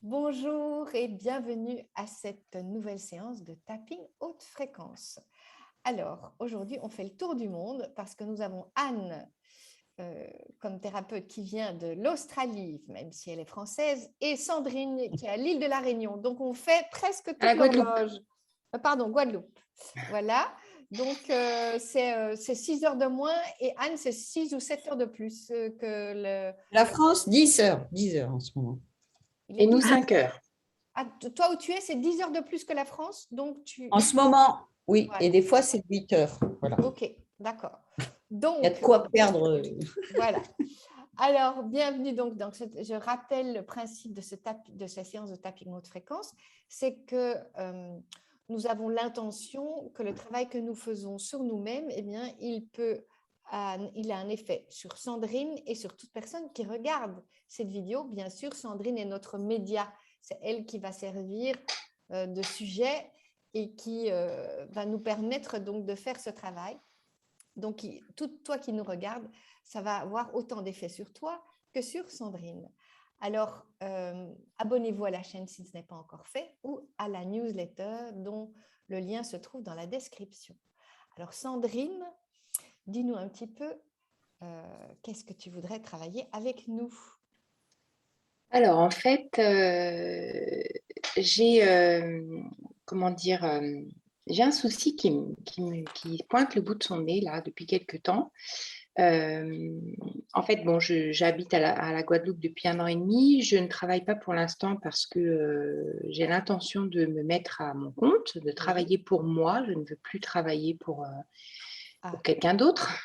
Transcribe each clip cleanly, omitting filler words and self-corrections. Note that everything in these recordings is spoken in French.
Bonjour et bienvenue à cette nouvelle séance de tapping haute fréquence. Alors, aujourd'hui, on fait le tour du monde parce que nous avons Anne comme thérapeute qui vient de l'Australie, même si elle est française, et Sandrine qui est à l'île de la Réunion. Donc, on fait presque À toute la Guadeloupe. l'horloge. Pardon, Guadeloupe. Voilà. Donc, c'est 6 heures de moins et Anne, c'est 6 ou 7 heures de plus que le... La France, 10 heures. 10 heures en ce moment. Il Et est nous, 12 heures. 5 heures. Ah, toi où tu es, c'est 10 heures de plus que la France. Donc, En ce moment, oui. Et Voilà. des fois, c'est 8 heures. Voilà. Ok, d'accord. Il y a de Donc, quoi perdre. voilà. Alors, bienvenue donc dans je rappelle le principe de de cette séance de tapping haute fréquence, c'est que nous avons l'intention que le travail que nous faisons sur nous-mêmes, eh bien, il a un effet sur Sandrine et sur toute personne qui regarde cette vidéo. Bien sûr, Sandrine est notre média, c'est elle qui va servir de sujet et qui va nous permettre donc de faire ce travail. Donc, toi qui nous regardes, ça va avoir autant d'effet sur toi que sur Sandrine. Alors, abonnez-vous à la chaîne si ce n'est pas encore fait ou à la newsletter dont le lien se trouve dans la description. Alors, Sandrine, dis-nous un petit peu, qu'est-ce que tu voudrais travailler avec nous? Alors, en fait, j'ai comment dire, j'ai un souci qui pointe le bout de son nez là depuis quelques temps. En fait, bon, j'habite à la Guadeloupe depuis 1 an et demi. Je ne travaille pas pour l'instant parce que j'ai l'intention de me mettre à mon compte, de travailler pour moi. Je ne veux plus travailler pour Ah, quelqu'un d'autre.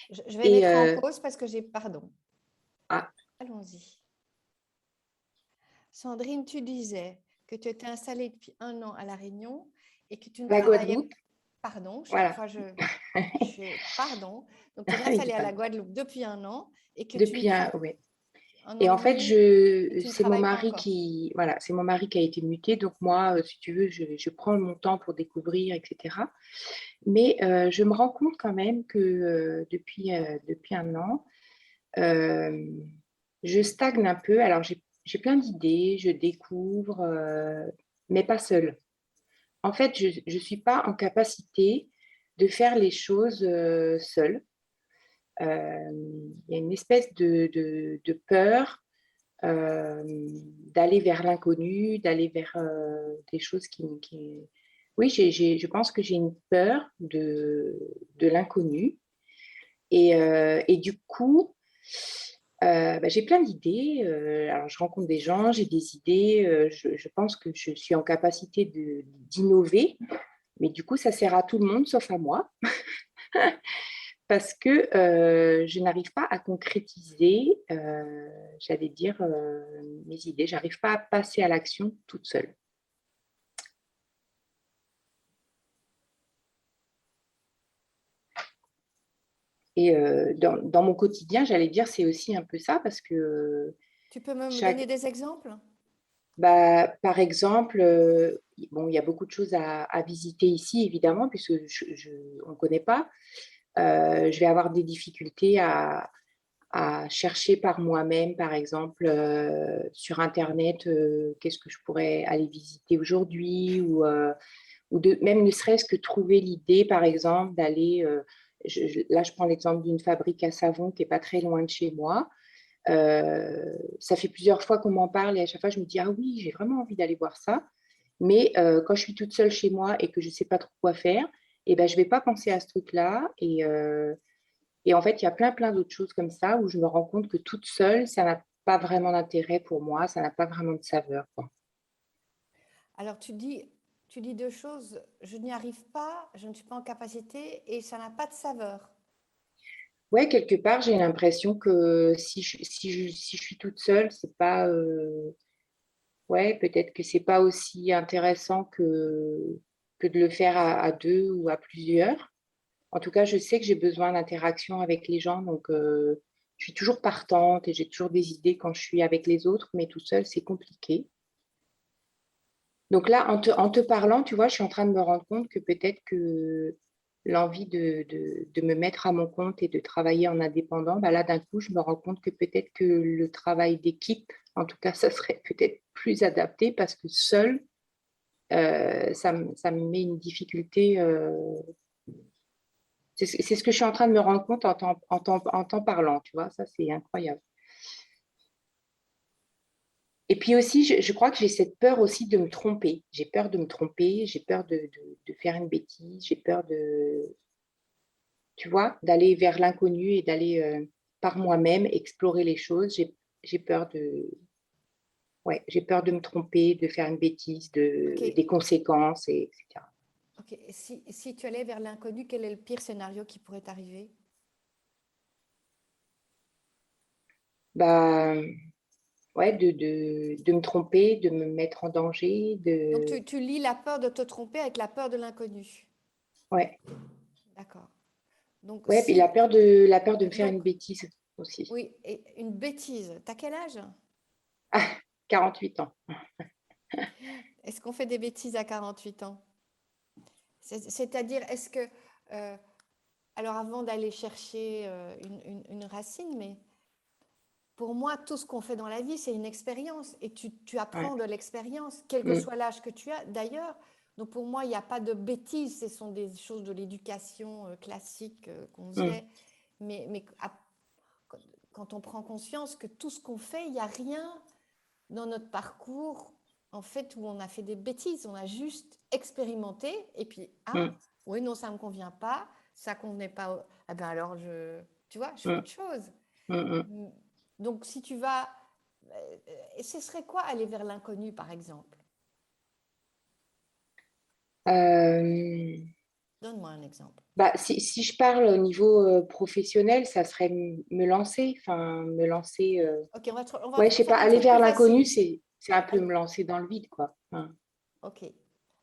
je vais Et mettre en pause parce que j'ai... Pardon. ah, Allons-y. Sandrine, tu disais que tu étais installée depuis 1 an à La Réunion et que tu ne la travaillais... Guadeloupe, Pardon, chaque voilà. fois Pardon. Donc, tu es installée à Pas la Guadeloupe depuis 1 an et que tu ne depuis travailles... oui. Un an Et et en fait, demi et tu ne c'est mon travailles pas mari encore. qui, voilà, c'est mon mari qui a été muté. Donc moi, si tu veux, je prends mon temps pour découvrir, etc. Mais je me rends compte quand même que depuis 1 an, euh, je stagne un peu. Alors j'ai plein d'idées, je découvre, mais pas seule. En fait, je ne suis pas en capacité de faire les choses seule. Il y a une espèce de peur d'aller vers l'inconnu, d'aller vers des choses qui... Oui, je pense que j'ai une peur de l'inconnu. Et du coup, j'ai plein d'idées. Alors, je rencontre des gens, j'ai des idées. Je pense que je suis en capacité d'innover. Mais du coup, ça sert à tout le monde, sauf à moi. Parce que je n'arrive pas à concrétiser, j'allais dire, mes idées. Je n'arrive pas à passer à l'action toute seule. Et dans mon quotidien, j'allais dire, c'est aussi un peu ça, parce que Tu peux me donner chaque, des exemples? par exemple, bon, il y a beaucoup de choses à visiter ici, évidemment, puisque on ne connaît pas. Je vais avoir des difficultés à chercher par moi-même, par exemple, sur Internet, qu'est-ce que je pourrais aller visiter aujourd'hui, ou même ne serait-ce que trouver l'idée, par exemple, d'aller, là je prends l'exemple d'une fabrique à savon qui n'est pas très loin de chez moi. Ça fait plusieurs fois qu'on m'en parle et à chaque fois je me dis, ah oui, j'ai vraiment envie d'aller voir ça. Mais quand je suis toute seule chez moi et que je ne sais pas trop quoi faire, eh ben, je ne vais pas penser à ce truc-là. Et en fait, il y a plein d'autres choses comme ça où je me rends compte que toute seule, ça n'a pas vraiment d'intérêt pour moi, ça n'a pas vraiment de saveur, quoi. Alors, tu dis deux choses. Je n'y arrive pas, je ne suis pas en capacité et ça n'a pas de saveur. Ouais, quelque part, j'ai l'impression que si je suis toute seule, c'est pas, ouais, peut-être que c'est pas aussi intéressant que de le faire à deux ou à plusieurs. En tout cas, je sais que j'ai besoin d'interaction avec les gens, donc je suis toujours partante et j'ai toujours des idées quand je suis avec les autres, mais tout seul, c'est compliqué. Donc là, en te parlant, tu vois, je suis en train de me rendre compte que peut-être que l'envie de me mettre à mon compte et de travailler en indépendant, bah là, d'un coup, je me rends compte que peut-être que le travail d'équipe En tout cas, ça serait peut-être plus adapté parce que seul, ça me met une difficulté. C'est ce que je suis en train de me rendre compte en t'en parlant, tu vois, ça c'est incroyable. Et puis aussi, je crois que j'ai cette peur aussi de me tromper. J'ai peur de me tromper, j'ai peur de faire une bêtise, j'ai peur de, tu vois, d'aller vers l'inconnu et d'aller par moi-même explorer les choses. J'ai peur de, ouais, j'ai peur de me tromper, de faire une bêtise, Ok, des conséquences, etc. ok. Si tu allais vers l'inconnu, quel est le pire scénario qui pourrait t'arriver? Bah, ouais, de me tromper, de me mettre en danger, Donc, de, tu lis la peur de te tromper avec la peur de l'inconnu. ouais, D'accord. Donc, ouais, puis la peur de me faire une donc, bêtise aussi. oui, et une bêtise. T'as quel âge? Ah, 48 ans. Est-ce qu'on fait des bêtises à 48 ans? C'est-à-dire, est-ce que, euh, alors avant d'aller chercher une racine, mais pour moi, tout ce qu'on fait dans la vie, c'est une expérience et tu Ouais. apprends de l'expérience, quel que Mm, soit l'âge que tu as. D'ailleurs, donc pour moi, il n'y a pas de bêtises, ce sont des choses de l'éducation classique qu'on mm, faisait. Mais quand on prend conscience que tout ce qu'on fait, il n'y a rien dans notre parcours, en fait, où on a fait des bêtises. On a juste expérimenté et puis, ah, mm, oui, non, ça ne me convient pas, ça ne convenait pas. Ah ben alors, tu vois, je fais mm, autre chose. mm, mm. Donc, si tu vas. Ce serait quoi aller vers l'inconnu, par exemple? Euh, Donne-moi un exemple. Bah, si je parle au niveau professionnel, ça serait me lancer, enfin, me lancer. Ok, Ouais, je sais pas, faire un aller truc vers plus l'inconnu, facile. c'est un peu Allez, me lancer dans le vide, quoi. Enfin, ok.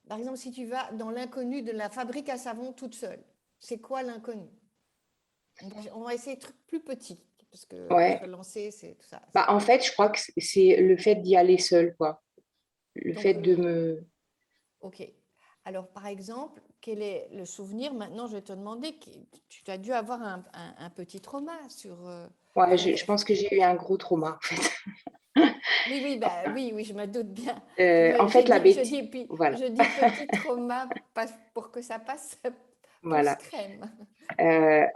Par exemple, si tu vas dans l'inconnu de la fabrique à savon toute seule, c'est quoi l'inconnu? On va essayer de trucs plus petits, parce que se ouais. lancer, c'est tout ça. Bah, en fait, je crois que c'est le fait d'y aller seul, quoi. Le fait Donc, de me. ok. Alors, par exemple, quel est le souvenir? Maintenant, je vais te demander, tu as dû avoir un petit trauma sur. Ouais, Enfin, je pense que j'ai eu un gros trauma, en fait. oui, oui, bah, oui, oui, je me doute bien. En J'ai fait, la dit, je bêtise. dis, puis Voilà, je dis petit trauma pour que ça passe plus voilà. crème.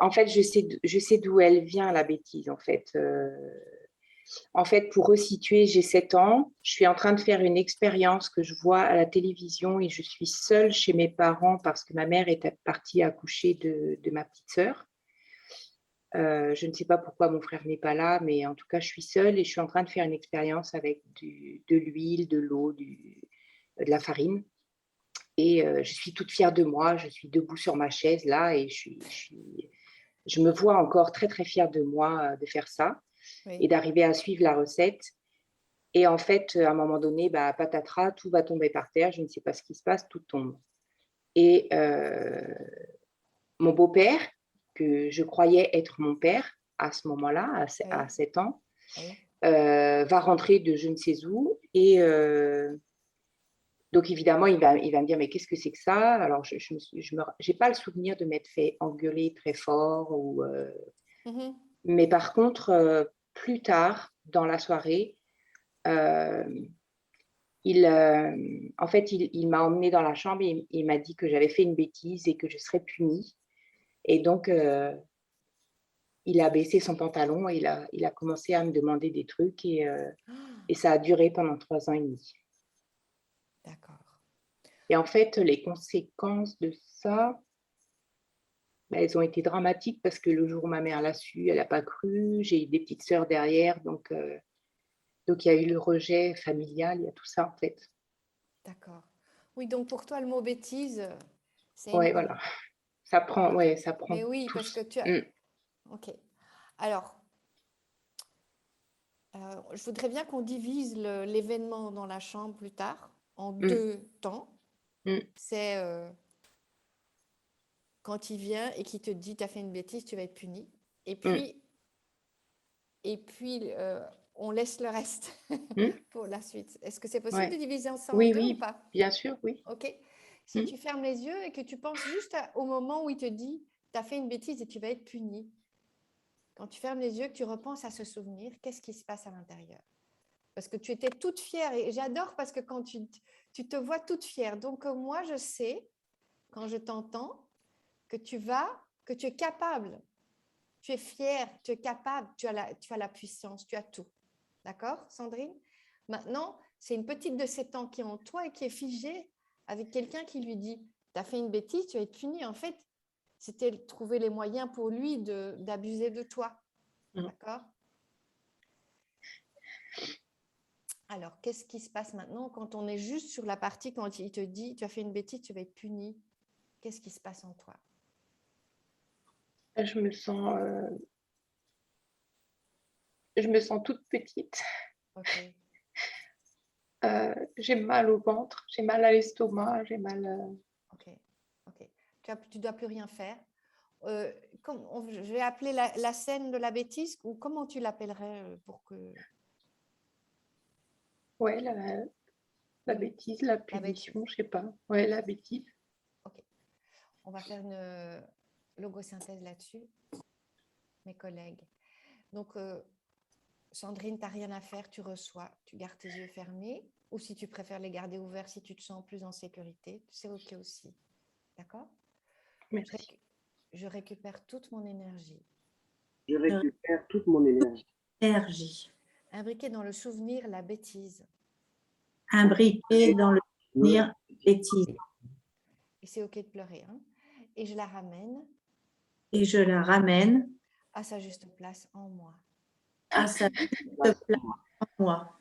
En fait, je sais d'où elle vient, la bêtise, en fait. En fait, pour resituer, j'ai 7 ans. Je suis en train de faire une expérience que je vois à la télévision et je suis seule chez mes parents parce que ma mère est partie accoucher de ma petite sœur. Je ne sais pas pourquoi mon frère n'est pas là, mais en tout cas, je suis seule et je suis en train de faire une expérience avec de l'huile, de l'eau, de la farine. Et je suis toute fière de moi. Je suis debout sur ma chaise là et je me vois encore très, très fière de moi de faire ça et Oui. d'arriver à suivre la recette. Et en fait, à un moment donné, bah, patatras, tout va tomber par terre. Je ne sais pas ce qui se passe, tout tombe. Et mon beau-père, que je croyais être mon père à ce moment-là, à Oui, 7 ans, oui. va rentrer de je ne sais où. Et donc, évidemment, il va me dire, mais qu'est-ce que c'est que ça? Alors, j'ai pas le souvenir de m'être fait engueuler très fort. Mhm. Mais par contre, plus tard, dans la soirée, euh, en fait, il m'a emmenée dans la chambre et il m'a dit que j'avais fait une bêtise et que je serais punie. Et donc, il a baissé son pantalon et il a commencé à me demander des trucs et ça a duré pendant 3 ans et demi. D'accord. Et en fait, les conséquences de ça, ben, elles ont été dramatiques parce que le jour où ma mère l'a su, elle n'a pas cru. J'ai eu des petites sœurs derrière, donc il y a eu le rejet familial, il y a tout ça en fait. D'accord. Oui, donc pour toi, le mot bêtise, c'est Ouais, énorme. voilà. Ouais, ça prend Mais oui, parce que tous. tu as. Mm, Ok. Alors, je voudrais bien qu'on divise l'événement dans la chambre plus tard en mm, deux temps. mm, C'est quand il vient et qu'il te dit, tu as fait une bêtise, tu vas être puni. Et mm, puis, et puis on laisse le reste mm. pour la suite. Est-ce que c'est possible de Ouais. diviser ça en Oui, deux ou oui, pas? bien sûr, oui. Ok. Si Mm. tu fermes les yeux et que tu penses juste au moment où il te dit, tu as fait une bêtise et tu vas être puni. Quand tu fermes les yeux, que tu repenses à ce souvenir, qu'est-ce qui se passe à l'intérieur? parce que tu étais toute fière. Et j'adore parce que quand tu te vois toute fière. Donc, moi, je sais, quand je t'entends, que tu es capable. Tu es fière, tu es capable, tu as la puissance, tu as tout. D'accord, Sandrine? Maintenant, c'est une petite de ces temps qui est en toi et qui est figée avec quelqu'un qui lui dit, tu as fait une bêtise, tu vas être puni. En fait, c'était trouver les moyens pour lui d'abuser de toi. D'accord? Alors, qu'est-ce qui se passe maintenant quand on est juste sur la partie, quand il te dit, tu as fait une bêtise, tu vas être puni? Qu'est-ce qui se passe en toi? Je me sens toute petite. Ok, J'ai mal au ventre, j'ai mal à l'estomac, j'ai mal. ok, ok. Tu dois plus rien faire. Je vais appeler la scène de la bêtise, ou comment tu l'appellerais pour que Ouais, la bêtise, la la bêtise. punition, je sais pas. Ouais, la bêtise. Ok, on va faire une logosynthèse là-dessus, mes collègues. Donc, Sandrine, tu n'as rien à faire, tu reçois, tu gardes tes yeux fermés, ou si tu préfères les garder ouverts, si tu te sens plus en sécurité, c'est ok aussi. D'accord? Merci. Je récupère toute mon énergie. Je récupère toute mon énergie. Énergie. Imbriquée dans le souvenir, la bêtise. Imbriquée dans le souvenir bêtise. Et c'est ok de pleurer. Hein? Et je la ramène Et je la ramène à sa juste place en moi. à sa juste place en moi.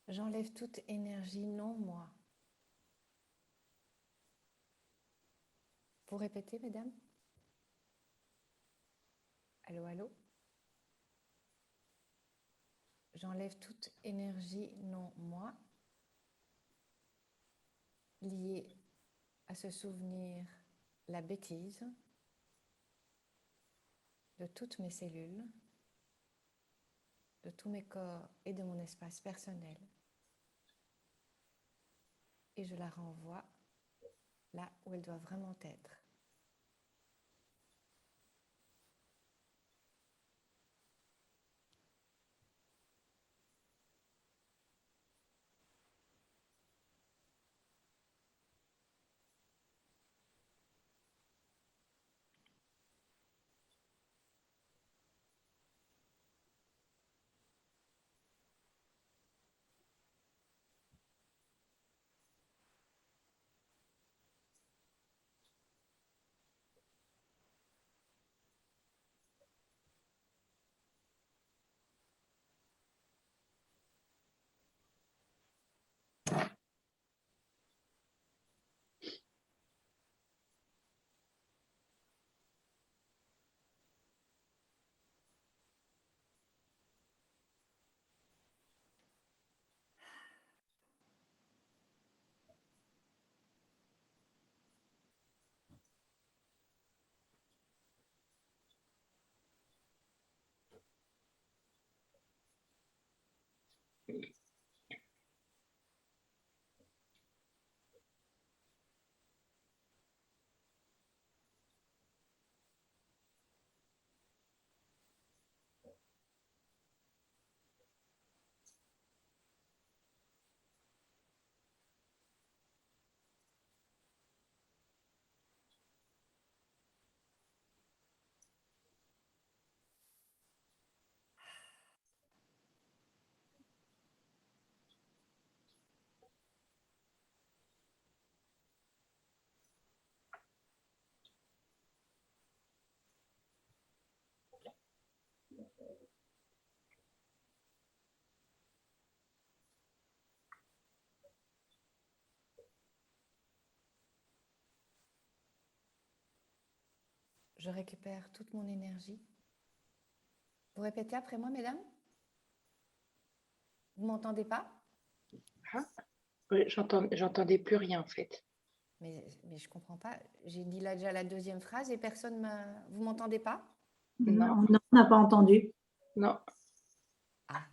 J'enlève toute énergie non moi. Vous répétez, mesdames? Allô, allô? J'enlève toute énergie non moi liée à ce souvenir, la bêtise de toutes mes cellules de tous mes corps et de mon espace personnel. Et je la renvoie là où elle doit vraiment être. Je récupère toute mon énergie. Vous répétez après moi, mesdames? Vous ne m'entendez pas? Ah, j'entendais plus rien en fait. Mais je ne comprends pas. J'ai dit là déjà la deuxième phrase et personne m'a... Vous ne m'entendez pas? Non. Non, on n'a pas entendu. Non. Ah.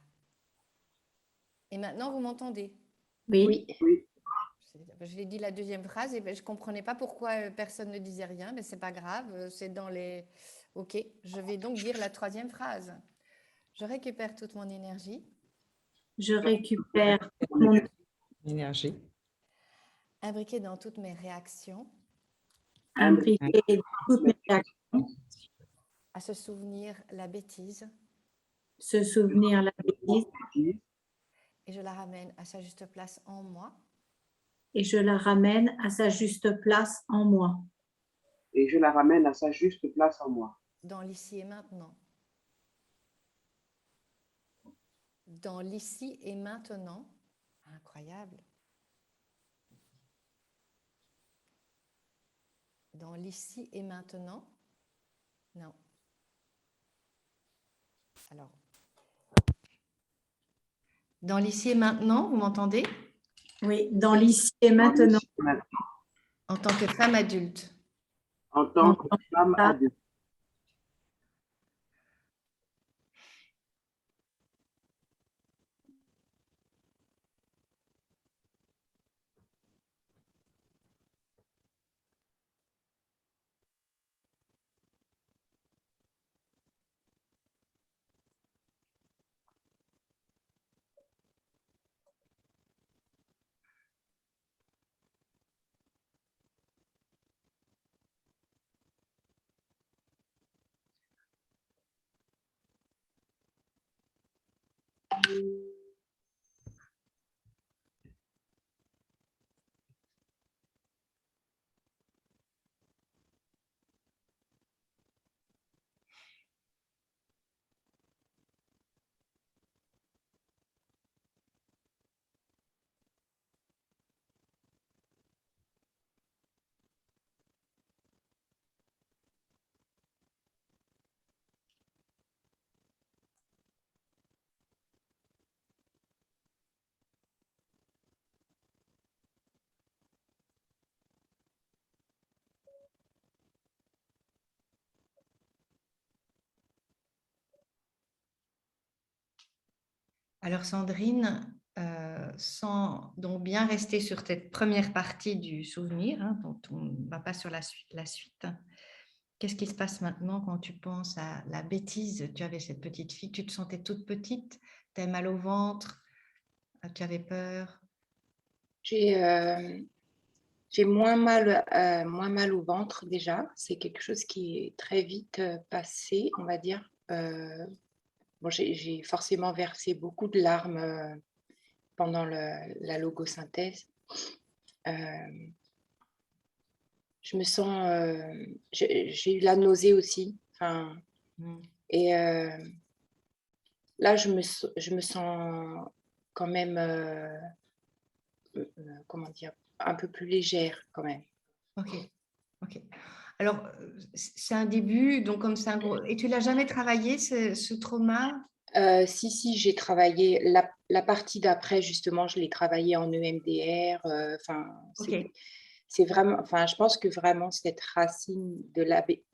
Et maintenant, vous m'entendez? Oui. Oui, Je l'ai dit la deuxième phrase et je ne comprenais pas pourquoi personne ne disait rien, mais ce n'est pas grave, c'est dans les... Ok, je vais donc dire la troisième phrase. Je récupère toute mon énergie, Je récupère mon Énergie. imbriquée dans toutes mes réactions, imbriqué dans toutes mes réactions, à se souvenir la bêtise, se souvenir la bêtise, et je la ramène à sa juste place en moi, et je la ramène à sa juste place en moi, et je la ramène à sa juste place en moi. dans l'ici et maintenant. Dans l'ici et maintenant. Incroyable. Dans l'ici et maintenant. Non. Alors. Dans l'ici et maintenant, vous m'entendez? oui, dans l'ici et maintenant, En tant que femme adulte. En tant que femme adulte. Alors Sandrine, sans donc bien rester sur cette première partie du souvenir, hein, dont on ne va pas sur la suite. Qu'est-ce qui se passe maintenant quand tu penses à la bêtise? Tu avais cette petite fille, tu te sentais toute petite, tu as mal au ventre, tu avais peur. J'ai moins mal au ventre déjà. C'est quelque chose qui est très vite passé, on va dire. Bon, j'ai forcément versé beaucoup de larmes pendant la logosynthèse. Je me sens, j'ai eu la nausée aussi. Enfin, et là, je me sens quand même, comment dire, un peu plus légère quand même. Ok, ok. Alors, c'est un début, donc comme c'est un gros... Et tu l'as jamais travaillé, ce trauma? Si, j'ai travaillé la partie d'après, justement, je l'ai travaillé en EMDR. Enfin, Ok. c'est vraiment, enfin, je pense que vraiment cette racine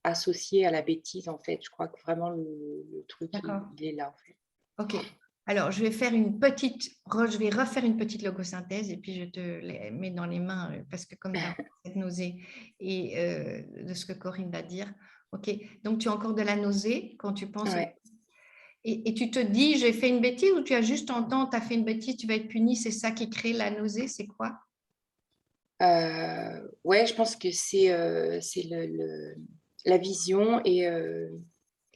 associée à la bêtise, en fait, je crois que vraiment le truc, il est là, en fait. Ok. Alors, je vais refaire une petite logosynthèse et puis je te les mets dans les mains parce que comme tu as cette nausée et de ce que Corinne va dire. Ok. Donc, tu as encore de la nausée quand tu penses. Ouais. Et tu te dis, j'ai fait une bêtise ou tu as juste entendu, tu as fait une bêtise, tu vas être puni, c'est ça qui crée la nausée, c'est quoi? Ouais, je pense que c'est la vision et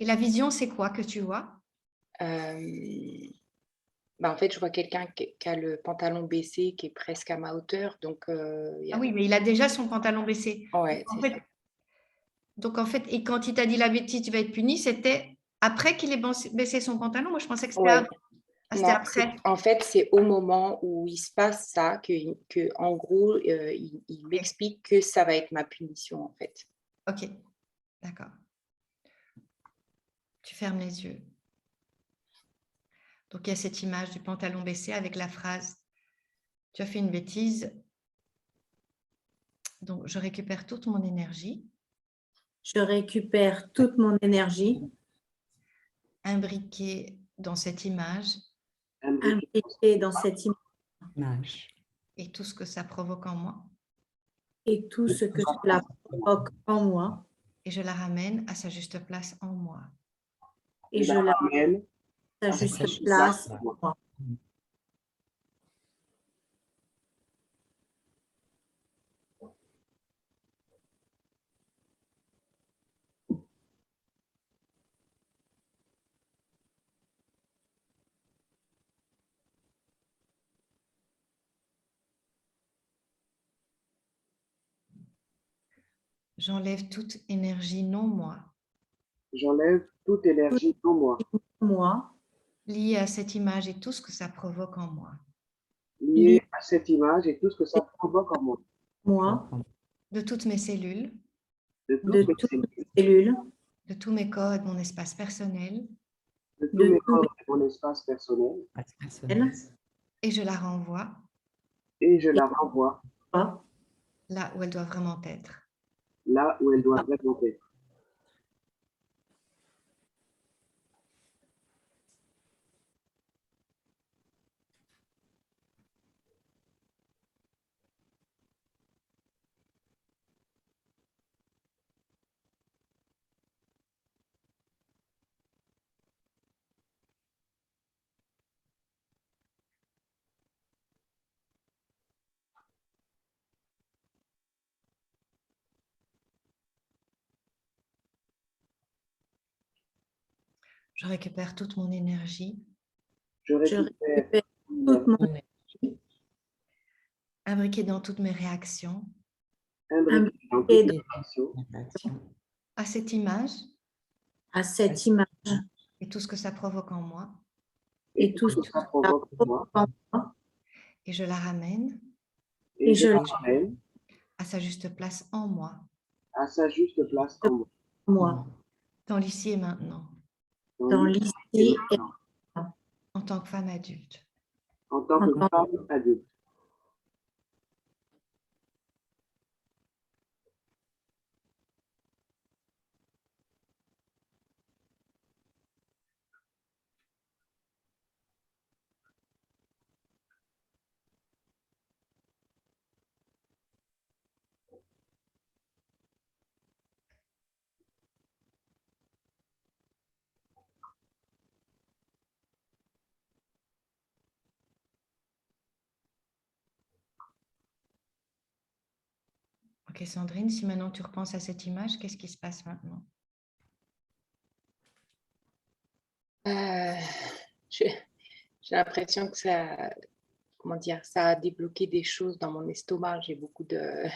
la vision, c'est quoi que tu vois? bah, en fait, je vois quelqu'un qui a le pantalon baissé, qui est presque à ma hauteur. Donc, Ah oui, mais il a déjà son pantalon baissé. Ouais, En c'est fait, ça. donc, en fait, et quand il t'a dit la bêtise, tu vas être puni, c'était après qu'il ait baissé son pantalon? Moi, je pensais que c'était Ouais. c'était Non, après. en fait, c'est au moment où il se passe ça que en gros, il m'explique que ça va être ma punition, en fait. Ok, d'accord. Tu fermes les yeux. Donc, il y a cette image du pantalon baissé avec la phrase « Tu as fait une bêtise, donc je récupère toute mon énergie. » Je récupère toute mon énergie. Imbriquée dans cette image. Imbriquée dans cette image. Et tout ce que ça provoque en moi. Et tout ce que cela provoque en moi. Et je la ramène à sa juste place en moi. Et je la ramène à sa juste place en moi. J'enlève toute énergie non moi. J'enlève toute énergie en moi. Liée à cette image et tout ce que ça provoque en moi. Liée à cette image et tout ce que ça provoque en moi. Moi. De toutes mes cellules. De toutes mes cellules. De tous mes corps et de mon espace personnel. De tous mes corps et mon espace personnel. Et je la renvoie. Et je la renvoie. Là où elle doit vraiment être. Là où elle doit vraiment être. Je récupère toute mon énergie. Je récupère toute mon énergie. Imbriquée dans toutes mes réactions. Imbriquée dans toutes mes réactions. À cette image. À cette image. Et tout ce que ça provoque en moi. Et tout ce que ça provoque en moi. Et je la ramène. Et je la ramène. À sa juste place en moi. À sa juste place en moi. Dans l'ici et maintenant. Dans l'ici et maintenant. En tant que femme adulte. En tant que femme adulte. Ok, Sandrine, si maintenant tu repenses à cette image, qu'est-ce qui se passe maintenant? J'ai l'impression que ça, comment dire, ça a débloqué des choses dans mon estomac. J'ai beaucoup de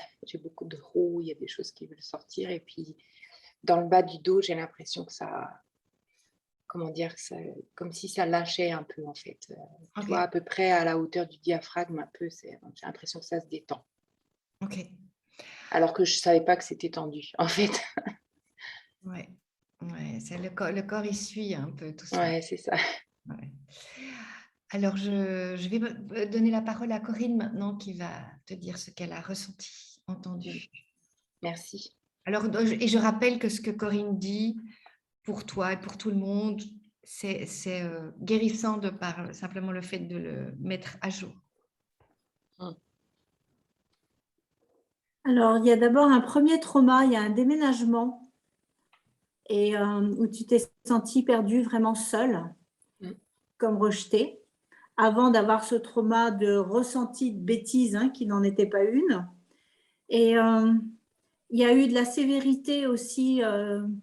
roux, il y a des choses qui veulent sortir. Et puis, dans le bas du dos, j'ai l'impression que ça, comment dire, comme si ça lâchait un peu, en fait. Tu vois, à peu près à la hauteur du diaphragme, un peu. J'ai l'impression que ça se détend. Ok. Alors que je ne savais pas que c'était tendu, en fait. Ouais. C'est le corps, il suit un peu tout ça. Ouais, c'est ça. Ouais. Alors, je vais donner la parole à Corinne maintenant qui va te dire ce qu'elle a ressenti, entendu. Merci. Alors, et je rappelle que ce que Corinne dit pour toi et pour tout le monde, c'est guérissant de par simplement le fait de le mettre à jour. Alors, il y a d'abord un premier trauma, il y a un déménagement et où tu t'es sentie perdue, vraiment seule, comme rejetée, avant d'avoir ce trauma de ressenti de bêtise, hein, qui n'en était pas une. Et il y a eu de la sévérité aussi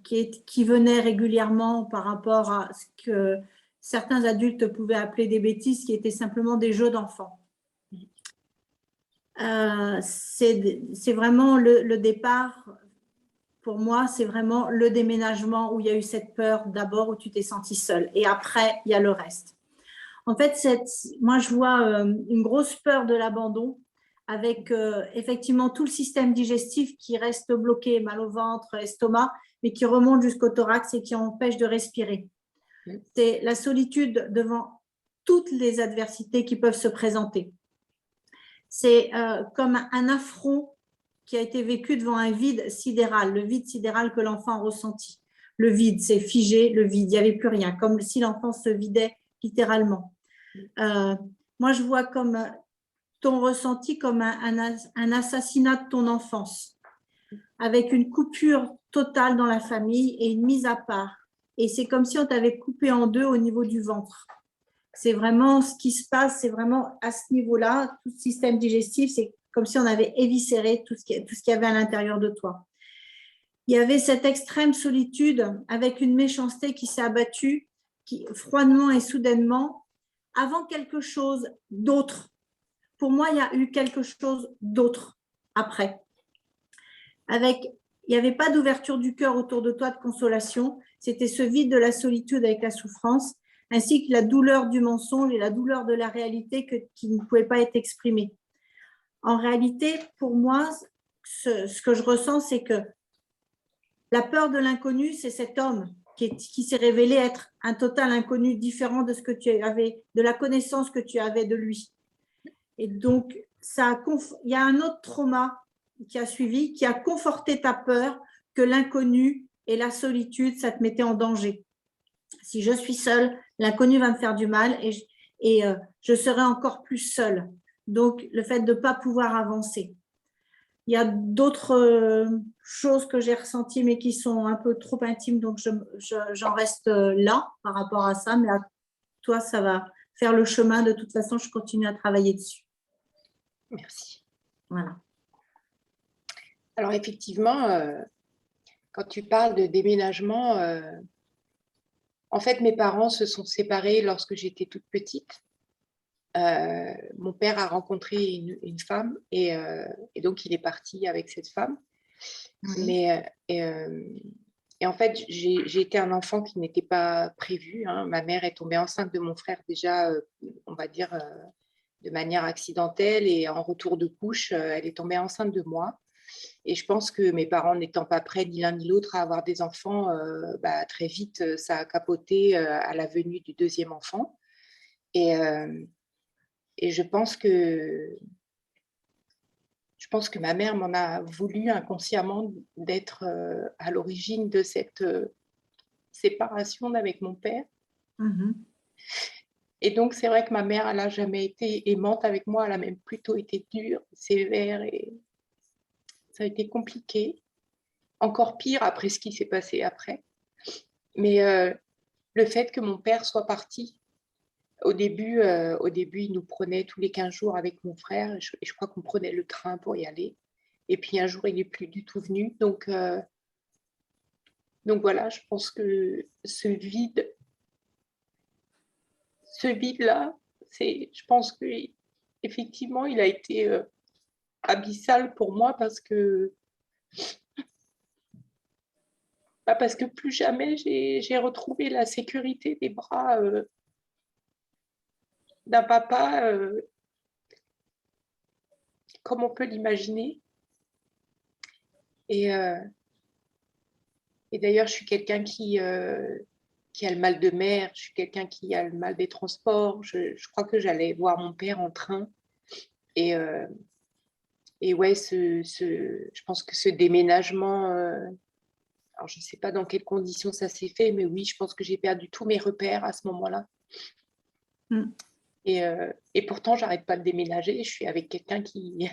qui venait régulièrement par rapport à ce que certains adultes pouvaient appeler des bêtises, qui étaient simplement des jeux d'enfants. C'est vraiment le départ, pour moi, c'est vraiment le déménagement où il y a eu cette peur d'abord, où tu t'es sentie seule. Et après, il y a le reste. En fait, moi, je vois une grosse peur de l'abandon avec effectivement tout le système digestif qui reste bloqué, mal au ventre, estomac, mais qui remonte jusqu'au thorax et qui empêche de respirer. C'est la solitude devant toutes les adversités qui peuvent se présenter. C'est comme un affront qui a été vécu devant un vide sidéral, le vide sidéral que l'enfant a ressenti. Le vide, c'est figé, le vide, il n'y avait plus rien, comme si l'enfant se vidait littéralement. Moi, je vois comme ton ressenti comme un assassinat de ton enfance, avec une coupure totale dans la famille et une mise à part. Et c'est comme si on t'avait coupé en deux au niveau du ventre. C'est vraiment ce qui se passe, c'est vraiment à ce niveau-là, tout le système digestif, c'est comme si on avait éviscéré tout ce qu'il y avait à l'intérieur de toi. Il y avait cette extrême solitude avec une méchanceté qui s'est abattue, froidement et soudainement, avant quelque chose d'autre. Pour moi, il y a eu quelque chose d'autre après. Il n'y avait pas d'ouverture du cœur autour de toi de consolation, c'était ce vide de la solitude avec la souffrance, ainsi que la douleur du mensonge et la douleur de la réalité qui ne pouvait pas être exprimée. En réalité, pour moi, ce que je ressens, c'est que la peur de l'inconnu, c'est cet homme qui s'est révélé être un total inconnu, différent de ce que tu avais, de la connaissance que tu avais de lui. Et donc, il y a un autre trauma qui a suivi, qui a conforté ta peur que l'inconnu et la solitude, ça te mettait en danger. Si je suis seule, l'inconnu va me faire du mal et je serai encore plus seule. Donc, le fait de ne pas pouvoir avancer. Il y a d'autres choses que j'ai ressenties, mais qui sont un peu trop intimes, donc j'en reste là par rapport à ça. Mais à toi, ça va faire le chemin. De toute façon, je continue à travailler dessus. Merci. Voilà. Alors, effectivement, quand tu parles de déménagement, en fait, mes parents se sont séparés lorsque j'étais toute petite. Mon père a rencontré une femme et donc il est parti avec cette femme. Oui. Et en fait, j'ai été un enfant qui n'était pas prévu. Hein. Ma mère est tombée enceinte de mon frère déjà, on va dire, de manière accidentelle, et en retour de couche, elle est tombée enceinte de moi. Et je pense que mes parents n'étant pas prêts ni l'un ni l'autre à avoir des enfants, très vite, ça a capoté à la venue du deuxième enfant. Et je pense que ma mère m'en a voulu inconsciemment d'être à l'origine de cette séparation avec mon père. Mm-hmm. Et donc, c'est vrai que ma mère, elle n'a jamais été aimante avec moi, elle a même plutôt été dure, sévère, et ça a été compliqué. Encore pire après ce qui s'est passé après. Mais le fait que mon père soit parti, au début, il nous prenait tous les 15 jours avec mon frère, et je crois qu'on prenait le train pour y aller. Et puis un jour, il n'est plus du tout venu. Donc voilà, je pense que ce vide-là, je pense que effectivement, il a été abyssal pour moi parce que plus jamais j'ai retrouvé la sécurité des bras d'un papa comme on peut l'imaginer. Et d'ailleurs, je suis quelqu'un qui a le mal de mer, je suis quelqu'un qui a le mal des transports. Je crois que j'allais voir mon père en train. Et ouais, je pense que ce déménagement, alors je ne sais pas dans quelles conditions ça s'est fait, mais oui, je pense que j'ai perdu tous mes repères à ce moment-là. Mm. Et pourtant, j'arrête pas de déménager. Je suis avec quelqu'un qui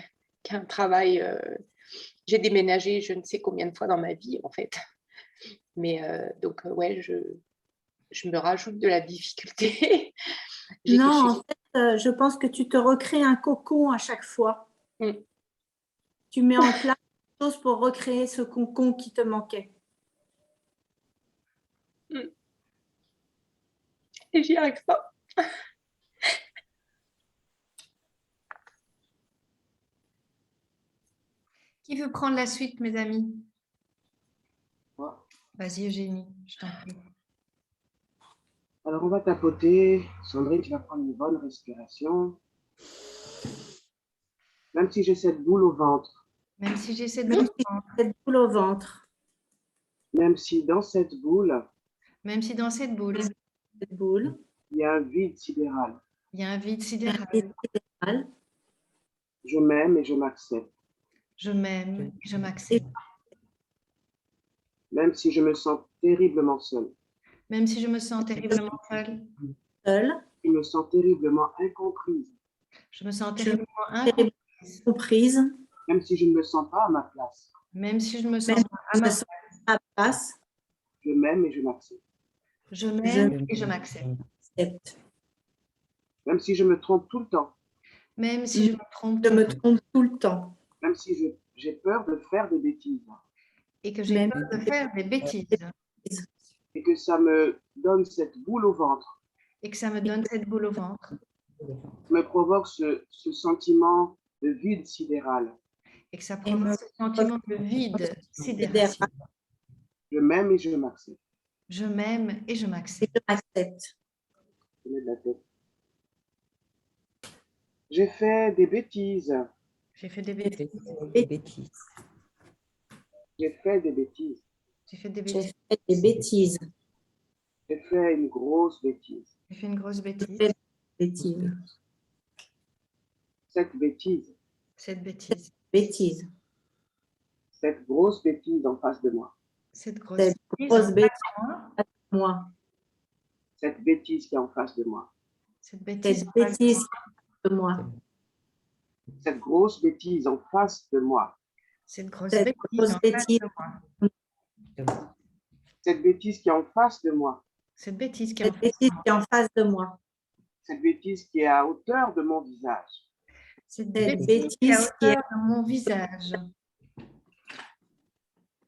a un travail. J'ai déménagé je ne sais combien de fois dans ma vie, en fait. Mais donc, ouais, je me rajoute de la difficulté. Non, en fait, je pense que tu te recrées un cocon à chaque fois. Mm. Tu mets en place des choses pour recréer ce cocon qui te manquait. Et j'y arrive pas. Qui veut prendre la suite, mes amis? Moi. Vas-y, Eugénie, je t'en prie. Alors, on va tapoter. Sandrine, tu vas prendre une bonne respiration. Même si j'ai cette boule au ventre, Même si j'essaie de Même si cette boule au ventre, même si dans cette boule, même si dans cette boule, cette boule, il y a un vide sidéral, il y a un vide et sidéral, sidéral, je m'aime et je m'accepte. je m'aime, je m'accepte. Même si je me sens terriblement seule, Même si je me sens terriblement seule, seule, je me sens terriblement incomprise. je me sens Je- terriblement terriblement incomprise. comprise, Même si je ne me sens pas à ma place, Même si je me sens même pas à si je ma me sens à place, je m'aime et je m'accepte. je m'aime et je m'accepte. j'accepte. Même si je me trompe tout le temps, Même si je me trompe Je tout me le temps trompe tout le temps, même si j'ai peur de faire des bêtises et que j'ai même peur de faire des bêtises et que ça me donne cette boule au ventre, et que ça me donne cette boule au ventre me provoque ce sentiment de vide sidéral. et que ça Et me provoque ce sentiment de vide sidéral. sidéral, Je m'aime et je m'accepte. Je m'aime et je et m'accepte. je m'accepte. Je mets de la tête. J'ai fait des bêtises. J'ai fait des bêtises. J'ai fait des bêtises. J'ai fait des J'ai bêtises. fait des bêtises. J'ai fait une grosse bêtise. J'ai fait une grosse J'ai bêtise. fait des bêtises. Cette bêtise, Cette bêtise. Bêtises. cette grosse bêtise en face de moi. Cette grosse Cette bêtise. grosse en bêtise. face de moi. Moi, Cette bêtise qui est en face de moi. Cette bêtise. cette en face de bêtise moi. de moi, Cette grosse bêtise en face de moi. Cette grosse cette bêtise. grosse en face bêtise de moi. Cette bêtise qui est en face de moi. Cette bêtise qui est en cette face de bêtise moi. qui est en face de moi, Cette bêtise qui est à hauteur de mon visage. Cette cette bêtise qui est à bêtise qui est hauteur de mon visage.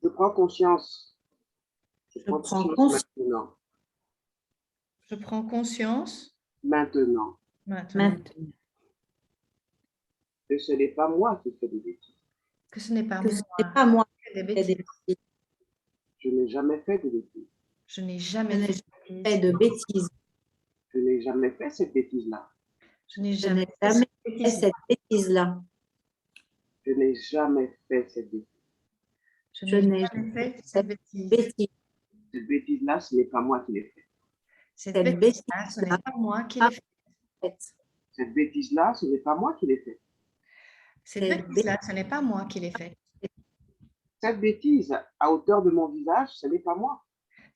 Je prends conscience. Je prends prends conscience conscience. maintenant. Je prends conscience Maintenant. maintenant maintenant Que ce n'est pas moi qui fais des bêtises. que ce n'est pas que moi ce n'est pas moi qui fais des qui fais des bêtises. bêtises. Je n'ai jamais fait de bêtises. Je n'ai Je jamais n'ai fait jamais de fait bêtises. de bêtises. Je n'ai jamais fait cette bêtise-là. Je n'ai Je jamais n'ai fait jamais cette fait bêtise. cette bêtise-là. Je n'ai jamais fait cette bêtise. Je Je n'ai n'ai jamais fait fait cette bêtise. bêtise. Cette bêtise-là, ce n'est pas moi qui l'ai faite. Cette Cette bêtise-là, ce n'est bêtise-là, pas moi qui l'ai faite. Cette bêtise-là, ce n'est pas moi qui l'ai faite. Cette Cette bêtise-là, ce n'est pas moi qui l'ai faite. Cette bêtise à hauteur de mon visage, ce n'est pas moi.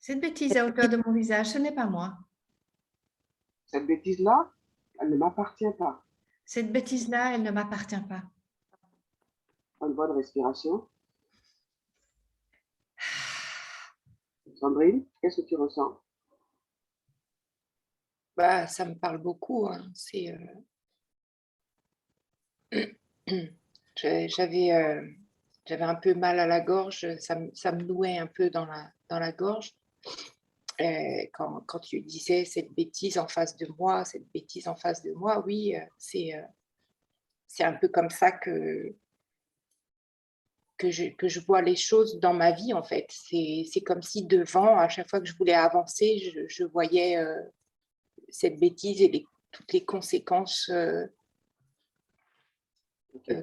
Cette bêtise à hauteur de mon visage, ce n'est pas moi. Cette bêtise-là, elle ne m'appartient pas. Cette bêtise-là, elle ne m'appartient pas. Prends une bonne respiration. Sandrine, qu'est-ce que tu ressens? Bah, ça me parle beaucoup. Hein. J'avais j'avais un peu mal à la gorge, ça me nouait un peu dans la gorge. Quand tu disais cette bêtise en face de moi, oui, c'est un peu comme ça que je vois les choses dans ma vie, en fait. C'est comme si devant, à chaque fois que je voulais avancer, je voyais cette bêtise et toutes les conséquences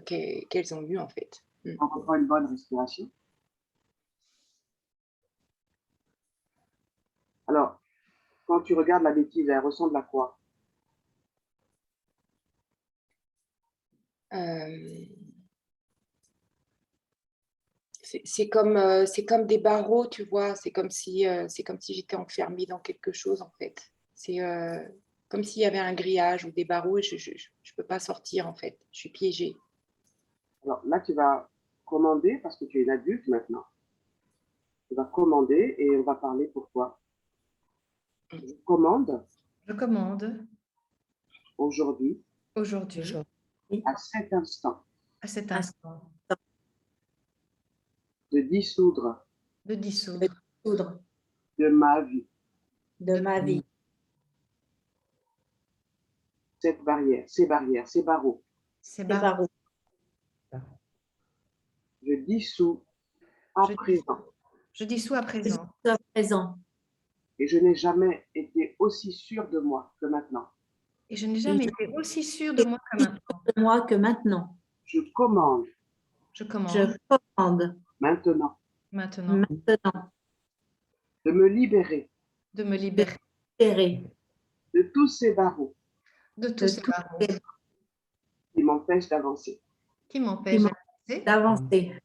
qu'elles ont eues, en fait. On reprend une bonne respiration. Alors, quand tu regardes la bêtise, elle ressemble à quoi? C'est comme des barreaux, tu vois. C'est comme si j'étais enfermée dans quelque chose, en fait. C'est comme s'il y avait un grillage ou des barreaux et je ne peux pas sortir, en fait. Je suis piégée. Alors là, tu vas commander, parce que tu es une adulte maintenant. Tu vas commander et on va parler pour toi. Je commande Je commande aujourd'hui, aujourd'hui, à cet instant, à cet instant, de dissoudre de dissoudre Poudre de ma vie de ma vie, cette barrière, ces barreaux. ces des barreaux. barreaux. Je dissous à Je- présent. Je dissous à présent. À présent. Et je n'ai jamais été aussi sûre de moi que maintenant. Et je n'ai jamais été aussi sûre de moi que maintenant. De moi que maintenant. Je commande Je commande Je commande maintenant maintenant maintenant de me libérer de me libérer libérer de tous ces barreaux de tous de ces tout barreaux qui m'empêchent d'avancer. qui m'empêchent d'avancer. d'avancer.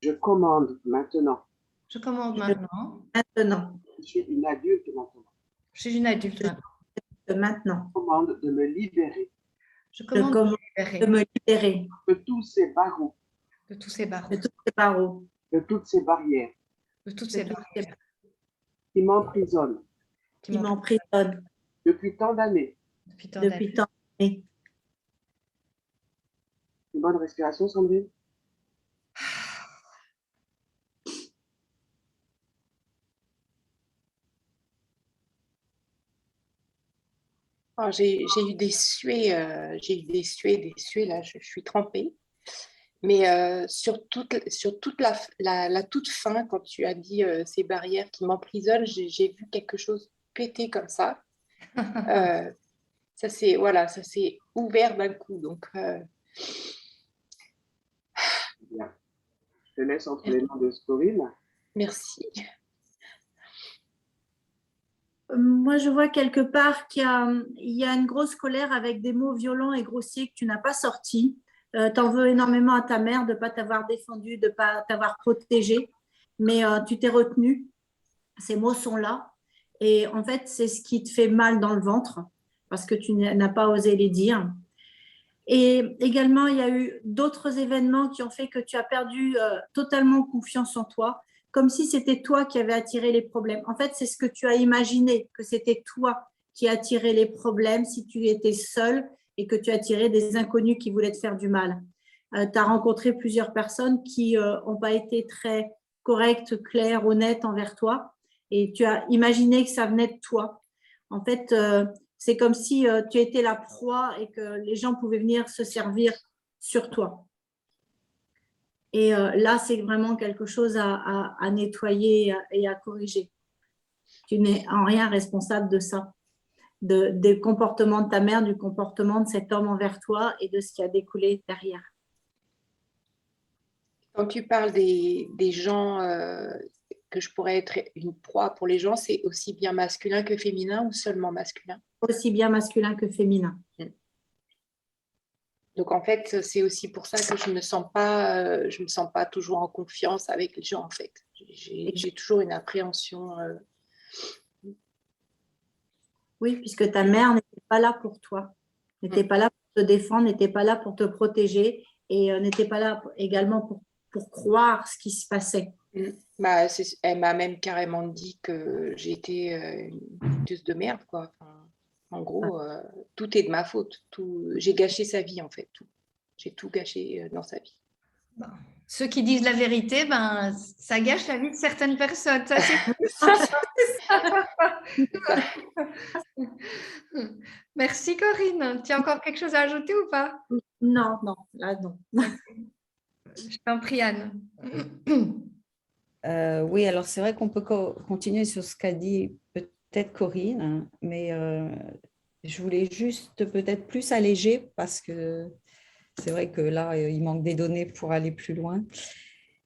Je commande maintenant. Je commande maintenant. Maintenant, Je suis une adulte maintenant. Je suis une adulte maintenant. de maintenant. Je commande de me libérer Je Je commande de commande me de libérer me libérer de tous ces barreaux, de tous ces barreaux, de tous ces barreaux, de toutes ces barrières de toutes de ces toutes ces barrières qui m'emprisonnent qui qui m'emprisonnent depuis tant d'années. depuis tant d'années. depuis tant d'années. Une bonne respiration, Sandrine. Oh, j'ai eu des suées, là, je suis trempée. Mais sur toute la toute fin, quand tu as dit ces barrières qui m'emprisonnent, j'ai vu quelque chose péter comme ça. Ça s'est ouvert d'un coup. Donc, Bien. Je te laisse entre les mains de Storine. merci. Moi, je vois quelque part il y a une grosse colère avec des mots violents et grossiers que tu n'as pas sortis. T'en veux énormément à ta mère de ne pas t'avoir défendu, de ne pas t'avoir protégé, mais tu t'es retenu. Ces mots sont là. Et en fait, c'est ce qui te fait mal dans le ventre parce que tu n'as pas osé les dire. Et également, il y a eu d'autres événements qui ont fait que tu as perdu totalement confiance en toi, comme si c'était toi qui avais attiré les problèmes. En fait, c'est ce que tu as imaginé, que c'était toi qui attirais les problèmes si tu étais seule et que tu attirais des inconnus qui voulaient te faire du mal. Tu as rencontré plusieurs personnes qui n'ont pas été très correctes, claires, honnêtes envers toi et tu as imaginé que ça venait de toi. En fait, c'est comme si tu étais la proie et que les gens pouvaient venir se servir sur toi. Et là, c'est vraiment quelque chose à nettoyer et à corriger. Tu n'es en rien responsable de ça, des comportements de ta mère, du comportement de cet homme envers toi et de ce qui a découlé derrière. Quand tu parles des gens que je pourrais être une proie pour les gens, c'est aussi bien masculin que féminin ou seulement masculin? Aussi bien masculin que féminin. Donc en fait, c'est aussi pour ça que je me sens pas toujours en confiance avec les gens en fait. J'ai toujours une appréhension. Oui, puisque ta mère n'était pas là pour toi, n'était pas là pour te défendre, n'était pas là pour te protéger et n'était pas là également pour croire ce qui se passait. Bah, elle m'a même carrément dit que j'étais une tueuse de merde, quoi. Enfin, en gros, tout est de ma faute. J'ai gâché sa vie, en fait. Tout. J'ai tout gâché dans sa vie. Bon. Ceux qui disent la vérité, ben, ça gâche la vie de certaines personnes. Ça, c'est... Merci Corinne. Tu as encore quelque chose à ajouter ou pas? Non, non, là, non. Je t'en prie, Anne. Oui, alors c'est vrai qu'on peut continuer sur ce qu'a dit peut-être Corinne, hein, mais je voulais juste peut-être plus alléger parce que c'est vrai que là, il manque des données pour aller plus loin.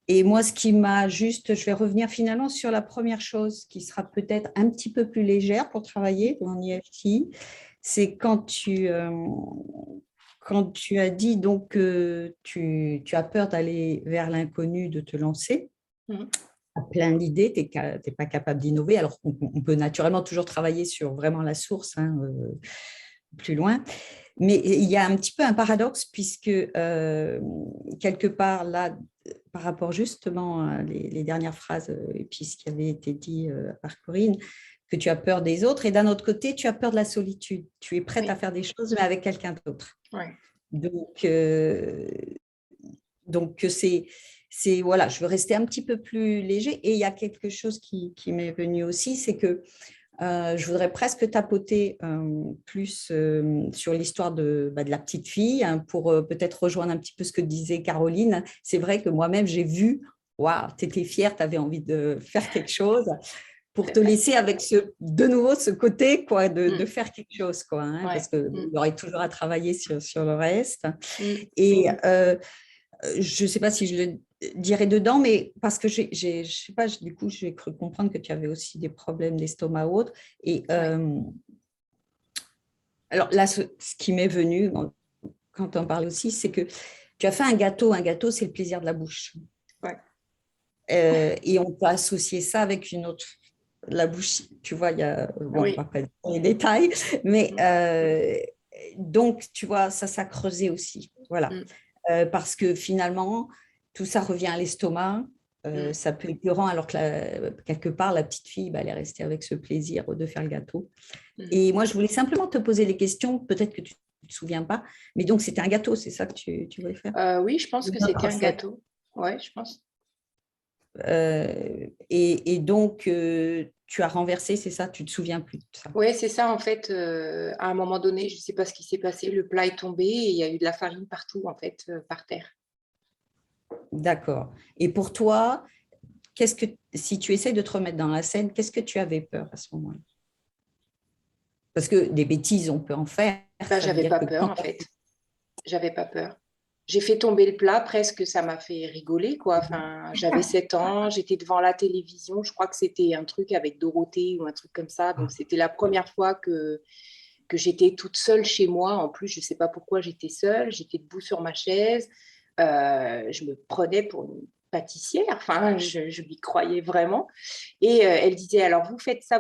Et moi, ce qui m'a juste, je vais revenir finalement sur la première chose qui sera peut-être un petit peu plus légère pour travailler en EFT, c'est quand tu as dit donc que tu as peur d'aller vers l'inconnu, de te lancer. Tu as plein d'idées, tu n'es pas capable d'innover. Alors, on peut naturellement toujours travailler sur vraiment la source, hein, plus loin. Mais il y a un petit peu un paradoxe puisque quelque part, là, par rapport justement à les dernières phrases et puis ce qui avait été dit par Corinne, que tu as peur des autres et d'un autre côté, tu as peur de la solitude. Tu es prête à faire des choses, mais avec quelqu'un d'autre. Donc, c'est voilà, je veux rester un petit peu plus léger. Et il y a quelque chose qui m'est venu aussi, c'est que je voudrais presque tapoter plus sur l'histoire de la petite fille, hein, pour peut-être rejoindre un petit peu ce que disait Caroline. C'est vrai que moi-même, j'ai vu, waouh, tu étais fière, tu avais envie de faire quelque chose pour te laisser avec de nouveau ce côté quoi, de faire quelque chose, quoi, hein, parce qu'il y aurait toujours à travailler sur le reste. Et je ne sais pas si je le dirais dedans, mais parce que je sais pas, du coup, j'ai cru comprendre que tu avais aussi des problèmes d'estomac ou autre. Et alors là, ce qui m'est venu quand on parle aussi, c'est que tu as fait un gâteau. Un gâteau, c'est le plaisir de la bouche. Et on peut associer ça avec une autre. La bouche, tu vois, il y a, bon, on va pas dire les détails, mais donc, tu vois, ça creusait aussi. Voilà. Parce que finalement, tout ça revient à l'estomac. Ça peut être épeurant, alors que quelque part, la petite fille, elle est restée avec ce plaisir de faire le gâteau. Et moi, je voulais simplement te poser les questions, peut-être que tu ne te souviens pas, mais donc c'était un gâteau, c'est ça que tu voulais faire? Oui, je pense que c'était un gâteau. Oui, je pense. Et donc, tu as renversé, c'est ça? Tu ne te souviens plus de ça? Oui, c'est ça. En fait, à un moment donné, je ne sais pas ce qui s'est passé. Le plat est tombé et il y a eu de la farine partout, en fait, par terre. D'accord. Et pour toi, si tu essaies de te remettre dans la scène, qu'est-ce que tu avais peur à ce moment-là? Parce que des bêtises, on peut en faire. J'avais pas peur, en fait. J'avais pas peur. J'ai fait tomber le plat, presque, ça m'a fait rigoler, quoi. Enfin, j'avais 7 ans, j'étais devant la télévision, je crois que c'était un truc avec Dorothée ou un truc comme ça. Donc, c'était la première fois que j'étais toute seule chez moi. En plus, je ne sais pas pourquoi j'étais seule, j'étais debout sur ma chaise. Je me prenais pour une pâtissière, enfin, je m'y croyais vraiment. Et elle disait, alors vous faites ça,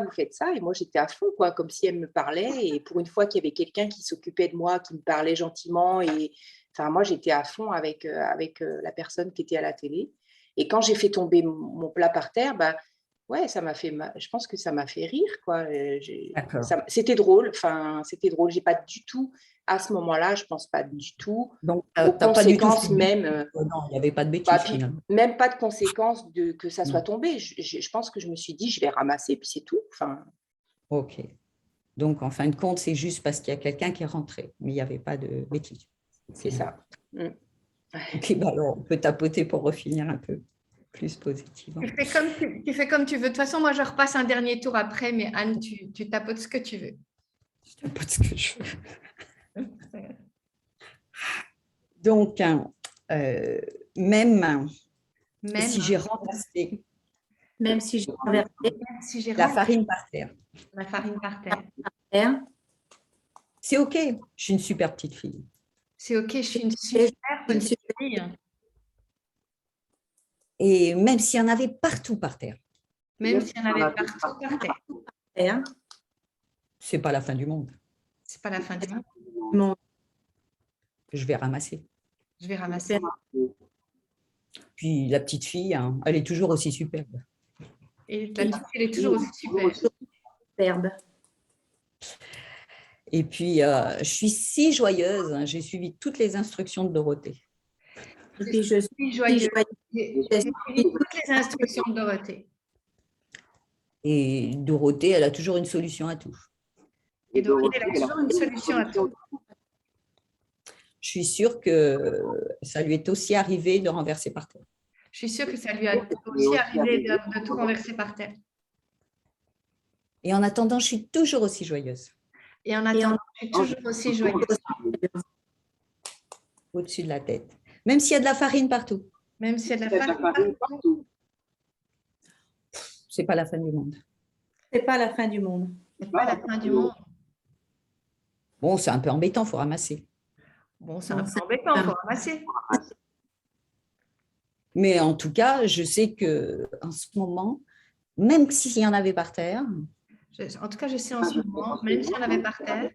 et moi j'étais à fond, quoi, comme si elle me parlait, et pour une fois qu'il y avait quelqu'un qui s'occupait de moi, qui me parlait gentiment, et enfin, moi j'étais à fond avec la personne qui était à la télé. Et quand j'ai fait tomber mon plat par terre, ouais, ça m'a fait je pense que ça m'a fait rire, quoi. C'était drôle, j'ai pas du tout, à ce moment-là, je pense pas du tout aux conséquences même. Non, il n'y avait pas de bêtises, finalement. Même pas de conséquences que ça soit tombé. Je pense que je me suis dit, je vais ramasser, puis c'est tout. Enfin... Ok. Donc, en fin de compte, c'est juste parce qu'il y a quelqu'un qui est rentré, mais il n'y avait pas de bêtises. C'est ça. Ok, alors on peut tapoter pour refinir un peu plus positivement. Tu fais comme tu veux. De toute façon, moi, je repasse un dernier tour après, mais Anne, tu tapotes ce que tu veux. Je tapote ce que je veux. Donc, même si j'ai renversé, la farine par terre. La farine par terre. C'est OK, je suis une super petite fille. C'est OK, je suis une super petite fille. Et même s'il y en avait partout par terre. Même s'il y en avait partout par terre. C'est pas la fin du monde. C'est pas la fin du monde. Je vais ramasser. Je vais ramasser. Puis la petite fille, hein, elle est toujours aussi superbe. Et la petite fille, elle est toujours aussi superbe. Et puis, je suis si joyeuse, hein, j'ai suivi toutes les instructions de Dorothée. Et puis je suis joyeuse. joyeuse. J'ai suivi toutes les instructions de Dorothée. Et Dorothée, elle a toujours une solution à tout. Et Dorothée, elle a toujours une solution à tout. Je suis sûre que ça lui est aussi arrivé de renverser par terre. Je suis sûre que ça lui a aussi arrivé de tout renverser par terre. Et en attendant, je suis toujours aussi joyeuse. Et en attendant, je suis toujours aussi joyeuse. Au-dessus de la tête. Même s'il y a de la farine partout. Même s'il y a de la farine partout. C'est pas la fin du monde. C'est pas la fin du monde. C'est pas la fin du monde. Bon, c'est un peu embêtant, il faut ramasser. Bon, c'est un peu embêtant, il faut ramasser. Mais en tout cas, je sais qu'en ce moment, même s'il y en avait par terre, En tout cas, je sais en ce moment, même s'il y en avait par terre,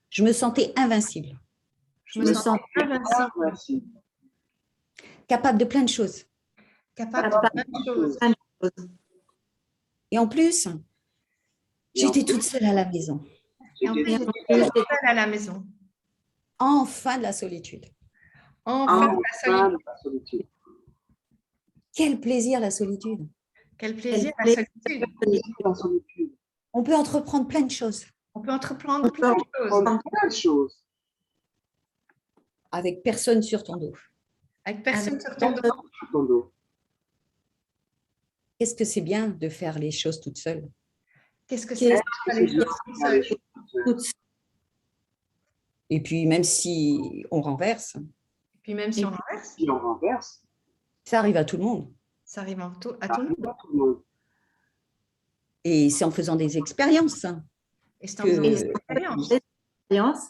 je me sentais invincible. je me sens invincible, Merci. Capable de plein de choses. capable de plein de choses. Et en plus, j'étais toute seule à la maison. Et en plus, j'étais toute seule à la maison. Enfin de la solitude. Enfin, la solitude. Quel plaisir la solitude. Quel plaisir, la solitude. La solitude. On peut entreprendre plein de choses On peut entreprendre plein de choses On a plein de choses. avec personne sur ton dos. avec personne sur ton dos. Sur ton dos. Qu'est-ce que c'est bien de faire les choses toute seule. Qu'est-ce que c'est de faire les choses toute seule? Et puis, même si on renverse, Et puis même si on renverse, Si on renverse, ça arrive à tout le monde. ça arrive à tout ça le arrive monde. à tout le monde. Et c'est en faisant des expériences Et c'est en faisant des expériences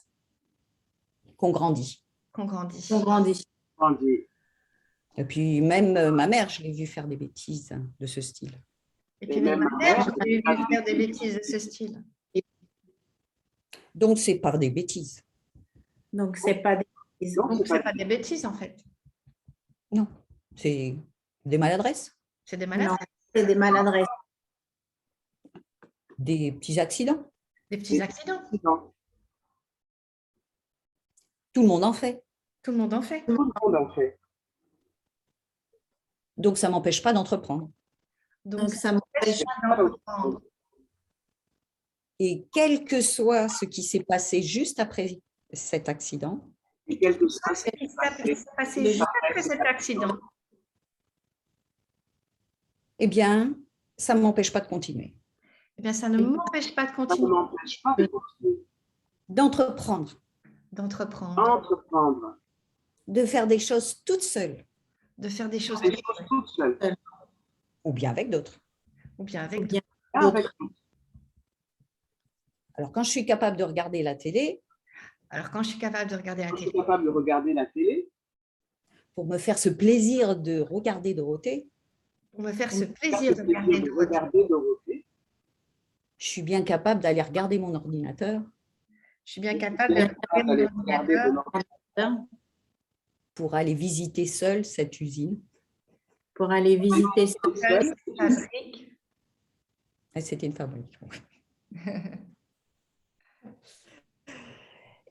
qu'on grandit. qu'on grandit. On grandit. Grandit. Et puis, même ma mère, je l'ai vue faire des bêtises de ce style. Et puis même ma mère, j'ai vu faire des bêtises de ce style. Donc, c'est par des bêtises. Donc, c'est pas des... Donc, c'est pas des bêtises, en fait. Non, c'est des maladresses, C'est des malades, Non, c'est des maladresses. des petits accidents. des petits accidents. Non, Tout le monde en fait. Tout le monde en fait. tout le monde en fait. Donc, ça ne m'empêche pas d'entreprendre. Donc, ça m'empêche d'entreprendre. Et quel que soit ce qui s'est passé juste après cet accident, Et quelque chose Ce qui s'est passé juste après cet accident, eh bien, ça ne m'empêche pas de continuer, eh bien, ça ne m'empêche pas de ça ne continuer m'empêche pas de continuer. d'entreprendre, d'entreprendre, Entreprendre. de faire des choses toutes seules de faire des choses Des choses toutes seules. ou bien avec d'autres. ou bien avec bien. Avec Alors, quand je suis capable de regarder la télé, Alors, quand je suis capable de regarder la Je suis télé, capable de regarder la télé. pour me faire ce plaisir de regarder Dorothée, pour me faire ce plaisir de regarder de Dorothée, regarder Dorothée. je suis bien capable d'aller regarder mon ordinateur je suis bien capable de Je suis capable d'aller regarder mon regarder ordinateur mon pour aller visiter seule cette usine. pour aller visiter ça. seule, fabrique. Ah, c'était une fabrique.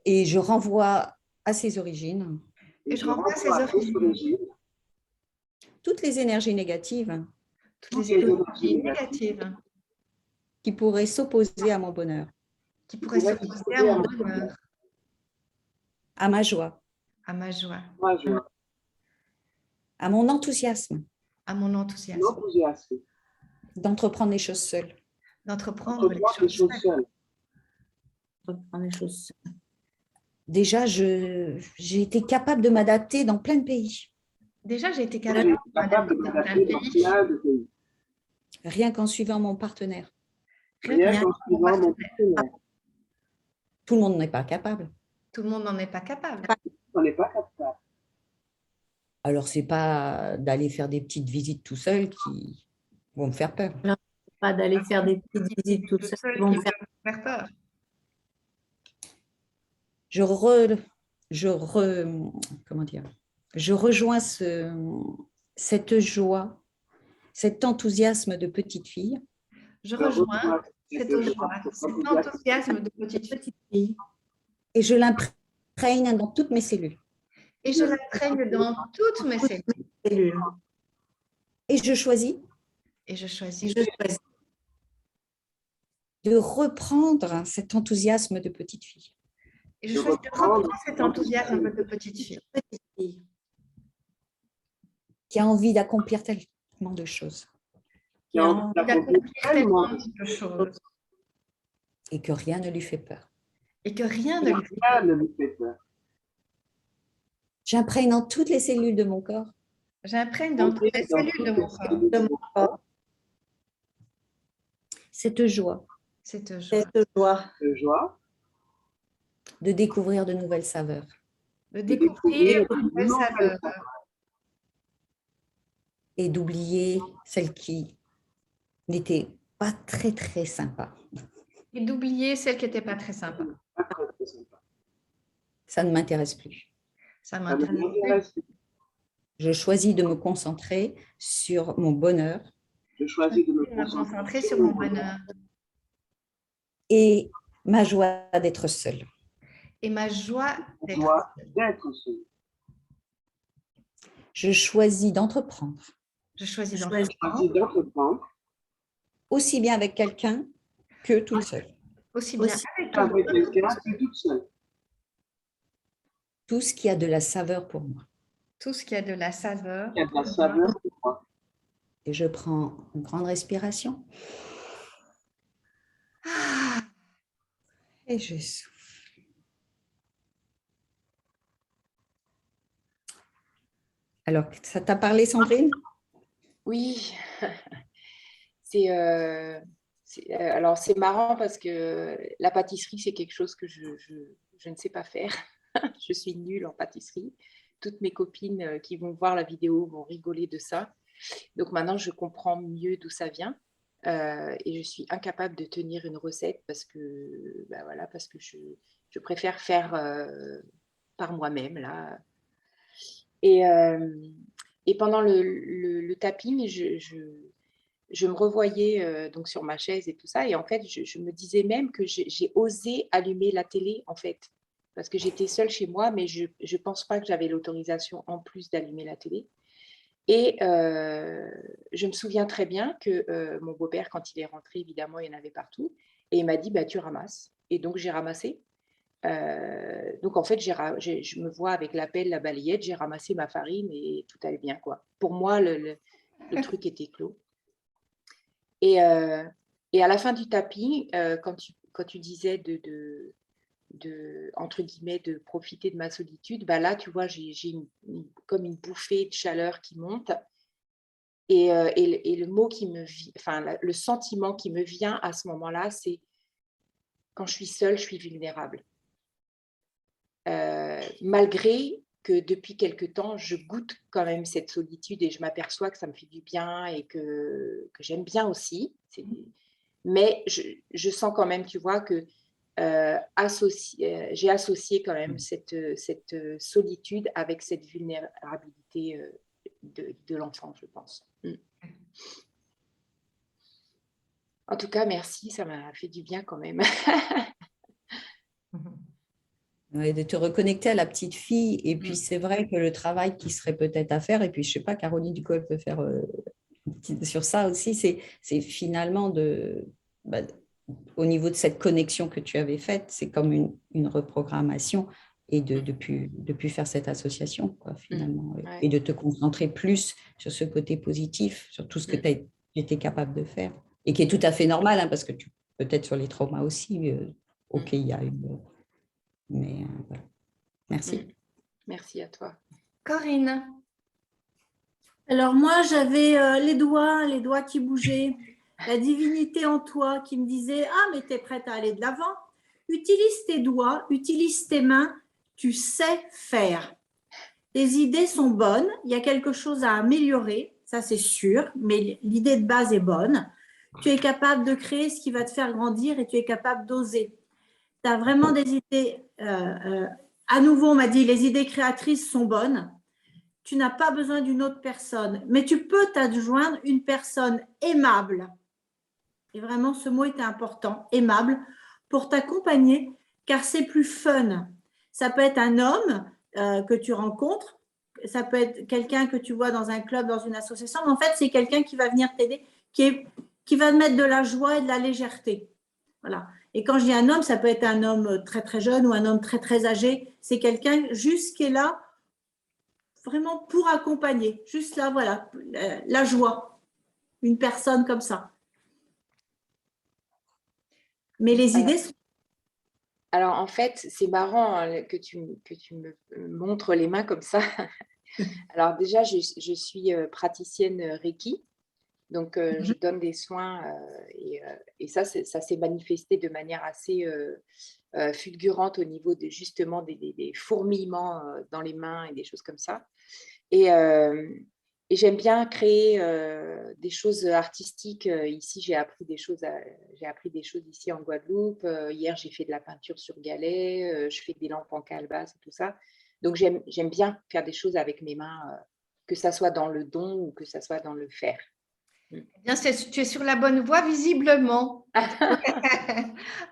Et je renvoie à ses origines Et je renvoie à ses à ses origines. toutes les énergies négatives Toutes les énergies négatives qui pourraient s'opposer à mon bonheur, qui pourraient s'opposer à mon bonheur, à ma joie, à ma joie, Moi, je à mon enthousiasme à mon enthousiasme, l'enthousiasme. d'entreprendre les choses seules. d'entreprendre les Entreprendre des choses choses seules. seules. Prendre les choses. Déjà, j'ai été capable de m'adapter dans plein de pays, Déjà, j'ai été Je capable suis capable de dans plein m'adapter de dans pays. plein de pays. rien qu'en suivant mon partenaire. Rien qu'en suivant mon partenaire. Tout le monde n'est pas capable. Tout le monde n'en est pas capable. On n'est pas capable. Alors, ce n'est pas d'aller faire des petites visites tout seul qui vont me faire peur. Pas d'aller faire des petites visites toutes seules qui vont me faire peur. Je rejoins cette joie, cet enthousiasme de petite fille Je rejoins cet enthousiasme de petite fille fille. et je l'imprègne dans toutes mes cellules. Et je l'imprègne dans toutes mes cellules. Et je choisis Et je choisis de reprendre cet enthousiasme de petite fille. Et je choisis de reprendre cet enthousiasme de petite fille. Qui a envie d'accomplir tellement de choses. Qui a envie d'accomplir tellement de choses. Et que rien ne lui fait peur. Et que rien ne lui fait peur. J'imprègne dans toutes les cellules de mon corps. J'imprègne dans toutes les cellules de mon corps. Cette joie. Cette joie. De découvrir de nouvelles saveurs. De découvrir de nouvelles saveurs. Et d'oublier celles qui n'étaient pas très, très sympas. Et d'oublier celles qui n'étaient pas très sympas. Ça ne m'intéresse plus. Ça m'intéresse plus. Je choisis de me concentrer sur mon bonheur. Je choisis de me concentrer sur mon bonheur. Et ma joie d'être seule. Et ma joie d'être seule. Je choisis d'entreprendre. Je choisis d'entreprendre. Aussi bien avec quelqu'un que toute seule. Aussi bien avec quelqu'un que toute seule. Tout ce qui a de la saveur pour moi. Tout ce qui a de la saveur. Qui a de la saveur pour moi. Et je prends une grande respiration. Et je souffle. Alors, ça t'a parlé, Sandrine? Oui. Alors, c'est marrant parce que la pâtisserie, c'est quelque chose que je ne sais pas faire. Je suis nulle en pâtisserie. Toutes mes copines qui vont voir la vidéo vont rigoler de ça. Donc maintenant, je comprends mieux d'où ça vient. Et je suis incapable de tenir une recette parce que, parce que je préfère faire par moi-même, là. Et pendant le tapping, je me revoyais donc sur ma chaise et tout ça. Et en fait, je me disais même que j'ai osé allumer la télé, en fait. Parce que j'étais seule chez moi, mais je ne pense pas que j'avais l'autorisation en plus d'allumer la télé. Et je me souviens très bien que mon beau-père, quand il est rentré, évidemment, il y en avait partout. Et il m'a dit, tu ramasses. Et donc, j'ai ramassé. Donc, en fait, je me vois avec la pelle, la balayette, j'ai ramassé ma farine et tout allait bien, quoi. Pour moi, le truc était clos. Et à la fin du tapis, quand tu disais entre guillemets, de profiter de ma solitude, là, tu vois, j'ai comme une bouffée de chaleur qui monte. Et le mot le sentiment qui me vient à ce moment-là, c'est quand je suis seule, je suis vulnérable. Malgré que depuis quelque temps, je goûte quand même cette solitude et je m'aperçois que ça me fait du bien et que j'aime bien aussi. Mais je sens quand même, tu vois, que j'ai associé quand même cette solitude avec cette vulnérabilité de l'enfant, je pense. En tout cas, merci, ça m'a fait du bien quand même. Ouais, de te reconnecter à la petite fille. Et puis, c'est vrai que le travail qui serait peut-être à faire, et puis, je ne sais pas, Caroline Ducol peut faire sur ça aussi, c'est finalement au niveau de cette connexion que tu avais faite, c'est comme une reprogrammation et de plus faire cette association, quoi, finalement. Ouais. Et de te concentrer plus sur ce côté positif, sur tout ce que tu as été capable de faire. Et qui est tout à fait normal, hein, parce que peut-être sur les traumas aussi, ok, il y a une... Mais voilà. Merci. Merci à toi. Corinne. Alors moi, j'avais les doigts qui bougeaient, la divinité en toi qui me disait « Ah, mais tu es prête à aller de l'avant. Utilise tes doigts, utilise tes mains, tu sais faire. Tes idées sont bonnes, il y a quelque chose à améliorer, ça c'est sûr, mais l'idée de base est bonne. Tu es capable de créer ce qui va te faire grandir et tu es capable d'oser. Tu as vraiment des idées, à nouveau on m'a dit, les idées créatrices sont bonnes. Tu n'as pas besoin d'une autre personne, mais tu peux t'adjoindre une personne aimable. Et vraiment, ce mot était important, aimable, pour t'accompagner, car c'est plus fun. Ça peut être un homme que tu rencontres. Ça peut être quelqu'un que tu vois dans un club, dans une association, mais en fait, c'est quelqu'un qui va venir t'aider, qui va te mettre de la joie et de la légèreté. Voilà. Et quand je dis un homme, ça peut être un homme très, très jeune ou un homme très, très âgé. C'est quelqu'un juste qui est là vraiment pour accompagner. Juste là, voilà, la joie. Une personne comme ça. Mais les idées sont... Alors, en fait, c'est marrant hein, que tu me montres les mains comme ça. Alors déjà, je suis praticienne Reiki. Donc, je donne des soins et ça s'est manifesté de manière assez fulgurante au niveau justement des fourmillements dans les mains et des choses comme ça. Et j'aime bien créer des choses artistiques. Ici, j'ai appris des choses ici en Guadeloupe. Hier, j'ai fait de la peinture sur galet. Je fais des lampes en calebasse et tout ça. Donc, j'aime bien faire des choses avec mes mains, que ça soit dans le don ou que ça soit dans le faire. Bien, tu es sur la bonne voie, visiblement.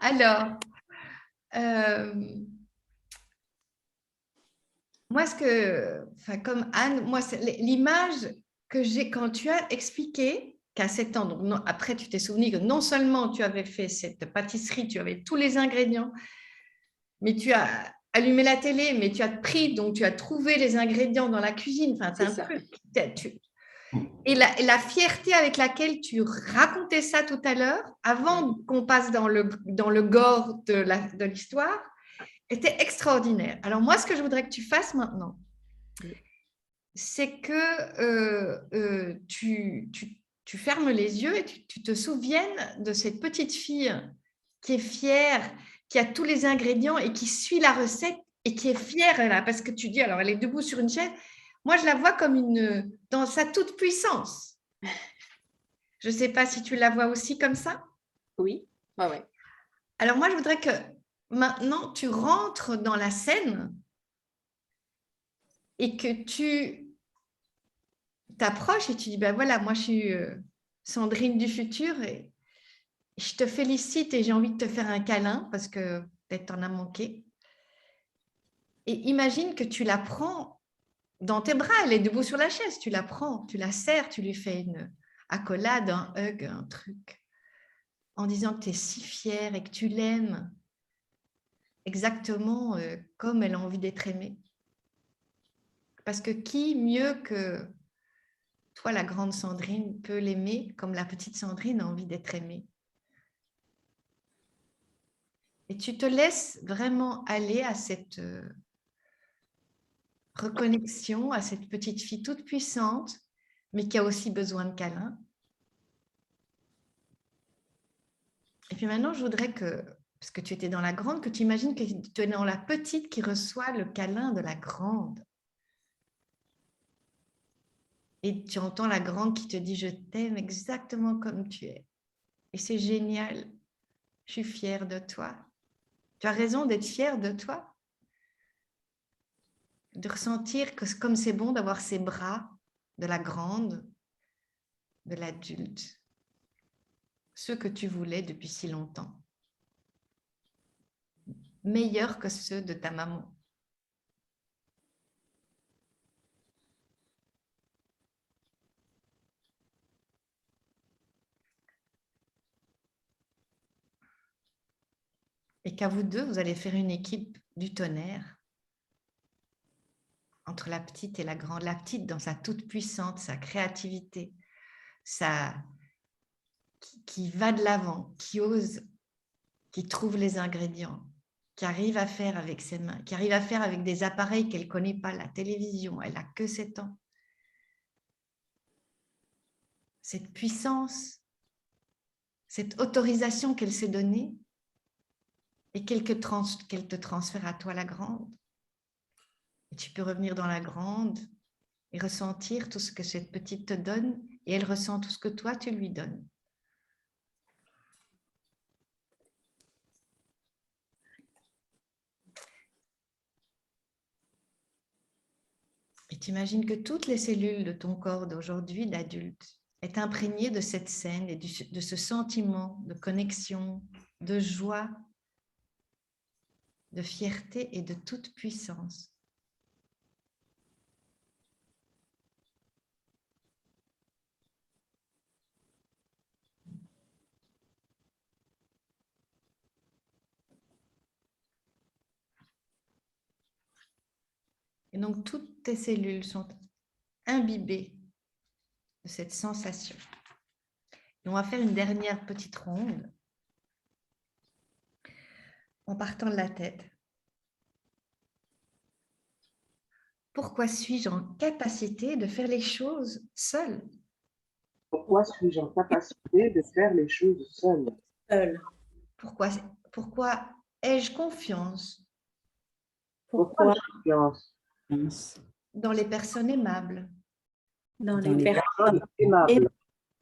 Alors, moi, comme Anne, moi, l'image que j'ai quand tu as expliqué qu'à 7 ans, donc non, après, tu t'es souvenu que non seulement tu avais fait cette pâtisserie, tu avais tous les ingrédients, mais tu as allumé la télé, mais tu as pris, donc tu as trouvé les ingrédients dans la cuisine. Enfin, c'est un truc. Et la fierté avec laquelle tu racontais ça tout à l'heure, avant qu'on passe dans le gore de l'histoire, était extraordinaire. Alors moi, ce que je voudrais que tu fasses maintenant, c'est que tu fermes les yeux et tu te souviennes de cette petite fille qui est fière, qui a tous les ingrédients et qui suit la recette et qui est fière là, parce que tu dis, alors elle est debout sur une chaise. Moi, je la vois comme dans sa toute puissance. Je ne sais pas si tu la vois aussi comme ça. Oui, ouais. Alors moi, je voudrais que maintenant, tu rentres dans la scène et que tu t'approches et tu dis, ben voilà, moi, je suis Sandrine du futur et je te félicite et j'ai envie de te faire un câlin parce que peut-être t'en as manqué. Et imagine que tu la prends dans tes bras, elle est debout sur la chaise, tu la prends, tu la serres, tu lui fais une accolade, un hug, un truc, en disant que tu es si fière et que tu l'aimes exactement comme elle a envie d'être aimée. Parce que qui mieux que toi, la grande Sandrine, peut l'aimer comme la petite Sandrine a envie d'être aimée. Et tu te laisses vraiment aller à cette reconnexion, à cette petite fille toute puissante, mais qui a aussi besoin de câlins. Et puis maintenant, je voudrais que, parce que tu étais dans la grande, que tu imagines que tu es dans la petite qui reçoit le câlin de la grande. Et tu entends la grande qui te dit « Je t'aime exactement comme tu es. Et c'est génial. Je suis fière de toi. » Tu as raison d'être fière de toi. De ressentir que comme c'est bon d'avoir ces bras de la grande, de l'adulte. Ceux que tu voulais depuis si longtemps. Meilleurs que ceux de ta maman. Et qu'à vous deux, vous allez faire une équipe du tonnerre entre la petite et la grande. La petite dans sa toute puissance, sa créativité, qui va de l'avant, qui ose, qui trouve les ingrédients, qui arrive à faire avec ses mains, qui arrive à faire avec des appareils qu'elle ne connaît pas, la télévision, elle n'a que 7 ans. Cette puissance, cette autorisation qu'elle s'est donnée et qu'elle te transfère à toi, la grande. Et tu peux revenir dans la grande et ressentir tout ce que cette petite te donne et elle ressent tout ce que toi, tu lui donnes. Et tu imagines que toutes les cellules de ton corps d'aujourd'hui, d'adulte, est imprégné de cette scène et de ce sentiment de connexion, de joie, de fierté et de toute puissance. Et donc, toutes tes cellules sont imbibées de cette sensation. Et on va faire une dernière petite ronde en partant de la tête. Pourquoi suis-je en capacité de faire les choses seule? Pourquoi suis-je en capacité de faire les choses seule? Seul. Pourquoi ai-je confiance Pourquoi j'ai confiance dans les personnes aimables Dans Dans les les personnes aimables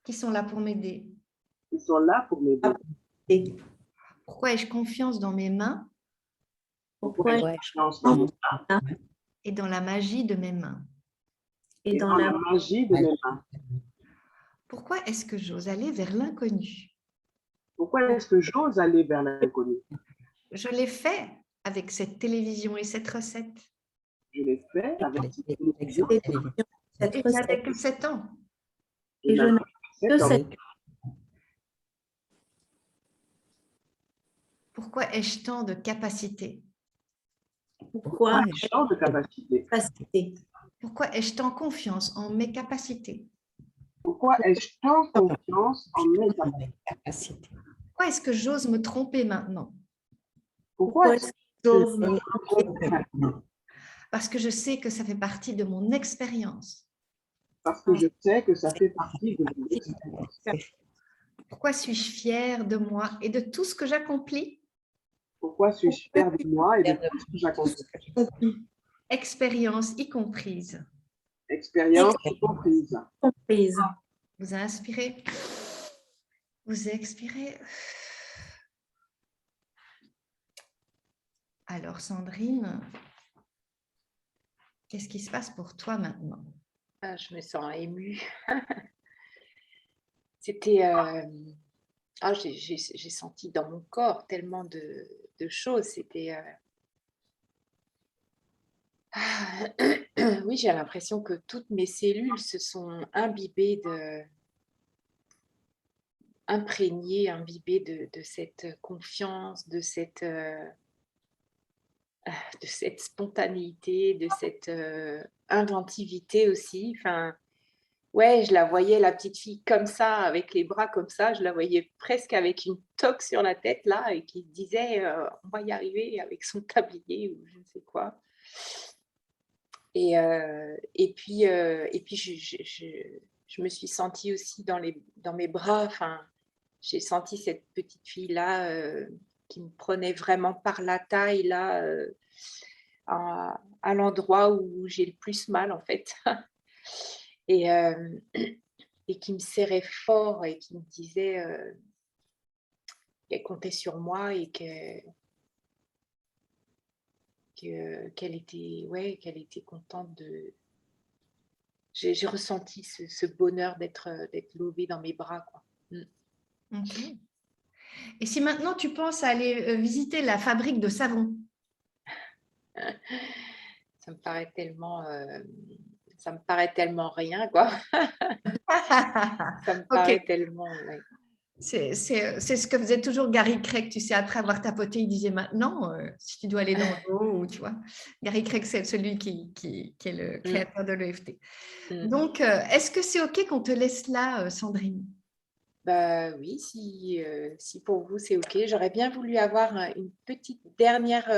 qui sont là pour m'aider? qui sont là pour m'aider? personnes. Pourquoi ai-je confiance dans mes mains Pourquoi j'ai Ouais. confiance dans mes mains et dans la magie de mes mains? Et et dans dans la la magie de mes mains? Pourquoi est-ce que j'ose aller vers l'inconnu? Pourquoi est-ce que j'ose aller vers l'inconnu? Je l'ai fait avec cette télévision et cette recette. Je l'ai fait avec cette télévision. cette Et j'avais recette. que 7 ans. Et je n'avais n'ai que que 7 ans. cette Pourquoi ai-je tant de capacités? pourquoi J'ai tant de capacités. capacité. Pourquoi ai-je tant confiance en mes capacités? Pourquoi ai-je tant confiance en mes capacités? Pourquoi est-ce que j'ose me tromper maintenant? Pourquoi est-ce est-ce que j'ose que me je trompe maintenant? Parce que je sais que ça fait partie de mon expérience. Parce que je sais que ça fait partie de mon expérience. Pourquoi suis-je fière de moi et de tout ce que j'accomplis? Pourquoi suis-je fière de moi et de tout ce que j'accomplis? Expérience y comprise. Expérience y comprise. comprise? Vous inspirez, vous expirez. Alors Sandrine, qu'est-ce qui se passe pour toi maintenant? Ah, je me sens émue. C'était... j'ai senti dans mon corps tellement de choses. C'était... oui, j'ai l'impression que toutes mes cellules se sont imbibées de cette confiance, de cette spontanéité, de cette inventivité aussi. Enfin, ouais, je la voyais, la petite fille comme ça, avec les bras comme ça, je la voyais presque avec une toque sur la tête là, et qui disait on va y arriver avec son tablier ou je ne sais quoi. Et puis je me suis sentie aussi dans mes bras, enfin, j'ai senti cette petite fille-là qui me prenait vraiment par la taille, là, à l'endroit où j'ai le plus mal, en fait. Et qui me serrait fort et qui me disait qu'elle comptait sur moi et qu'elle était contente de... J'ai ressenti ce bonheur d'être levée dans mes bras, quoi. Okay. Et si maintenant tu penses à aller visiter la fabrique de savon? Ça me paraît tellement rien, quoi. Ça me paraît Ok. tellement... ouais. C'est ce que faisait toujours Gary Craig, tu sais, après avoir tapoté, il disait maintenant, si tu dois aller dans l'eau, ou tu vois. Gary Craig, c'est celui qui est le créateur de l'EFT. Donc, est-ce que c'est OK qu'on te laisse là, Sandrine? Bah oui, si pour vous c'est OK. J'aurais bien voulu avoir une petite dernière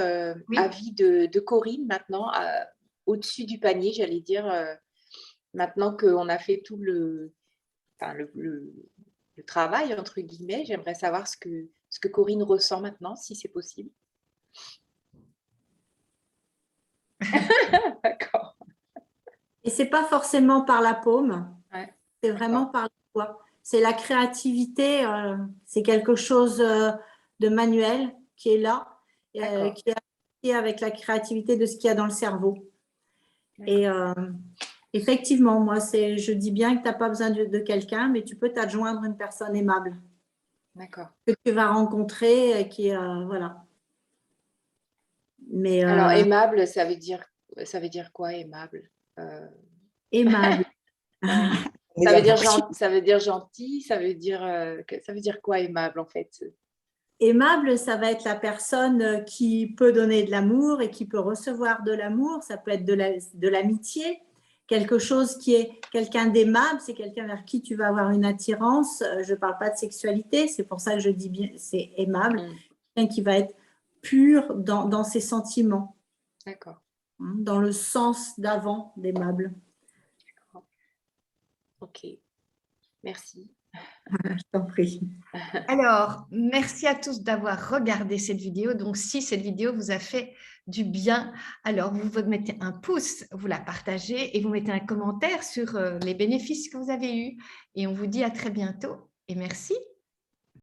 Oui. avis de Corinne maintenant, au-dessus du panier, j'allais dire, maintenant qu'on a fait tout le travail, entre guillemets. J'aimerais savoir ce que Corinne ressent maintenant, si c'est possible. D'accord. Et c'est pas forcément par la paume, Ouais, c'est vraiment par le doigt. C'est la créativité, c'est quelque chose de manuel qui est là, qui est associé avec la créativité de ce qu'il y a dans le cerveau. Et effectivement, moi, je dis bien que tu n'as pas besoin de quelqu'un, mais tu peux t'adjoindre une personne aimable. D'accord. Que tu vas rencontrer, voilà. Mais, alors, aimable, ça veut dire quoi, aimable? Aimable. Ouais. Ça veut dire gentil, ça veut dire quoi, aimable, en fait? Aimable, ça va être la personne qui peut donner de l'amour et qui peut recevoir de l'amour. Ça peut être de l'amitié. Quelque chose qui est quelqu'un d'aimable, c'est quelqu'un vers qui tu vas avoir une attirance. Je ne parle pas de sexualité, c'est pour ça que je dis bien, c'est aimable. Quelqu'un qui va être pur dans ses sentiments. D'accord. Dans le sens d'avant d'aimable. Ok. Merci. Je t'en prie. Alors, merci à tous d'avoir regardé cette vidéo. Donc, si cette vidéo vous a fait du bien, alors vous mettez un pouce, vous la partagez et vous mettez un commentaire sur les bénéfices que vous avez eus. Et on vous dit à très bientôt et merci.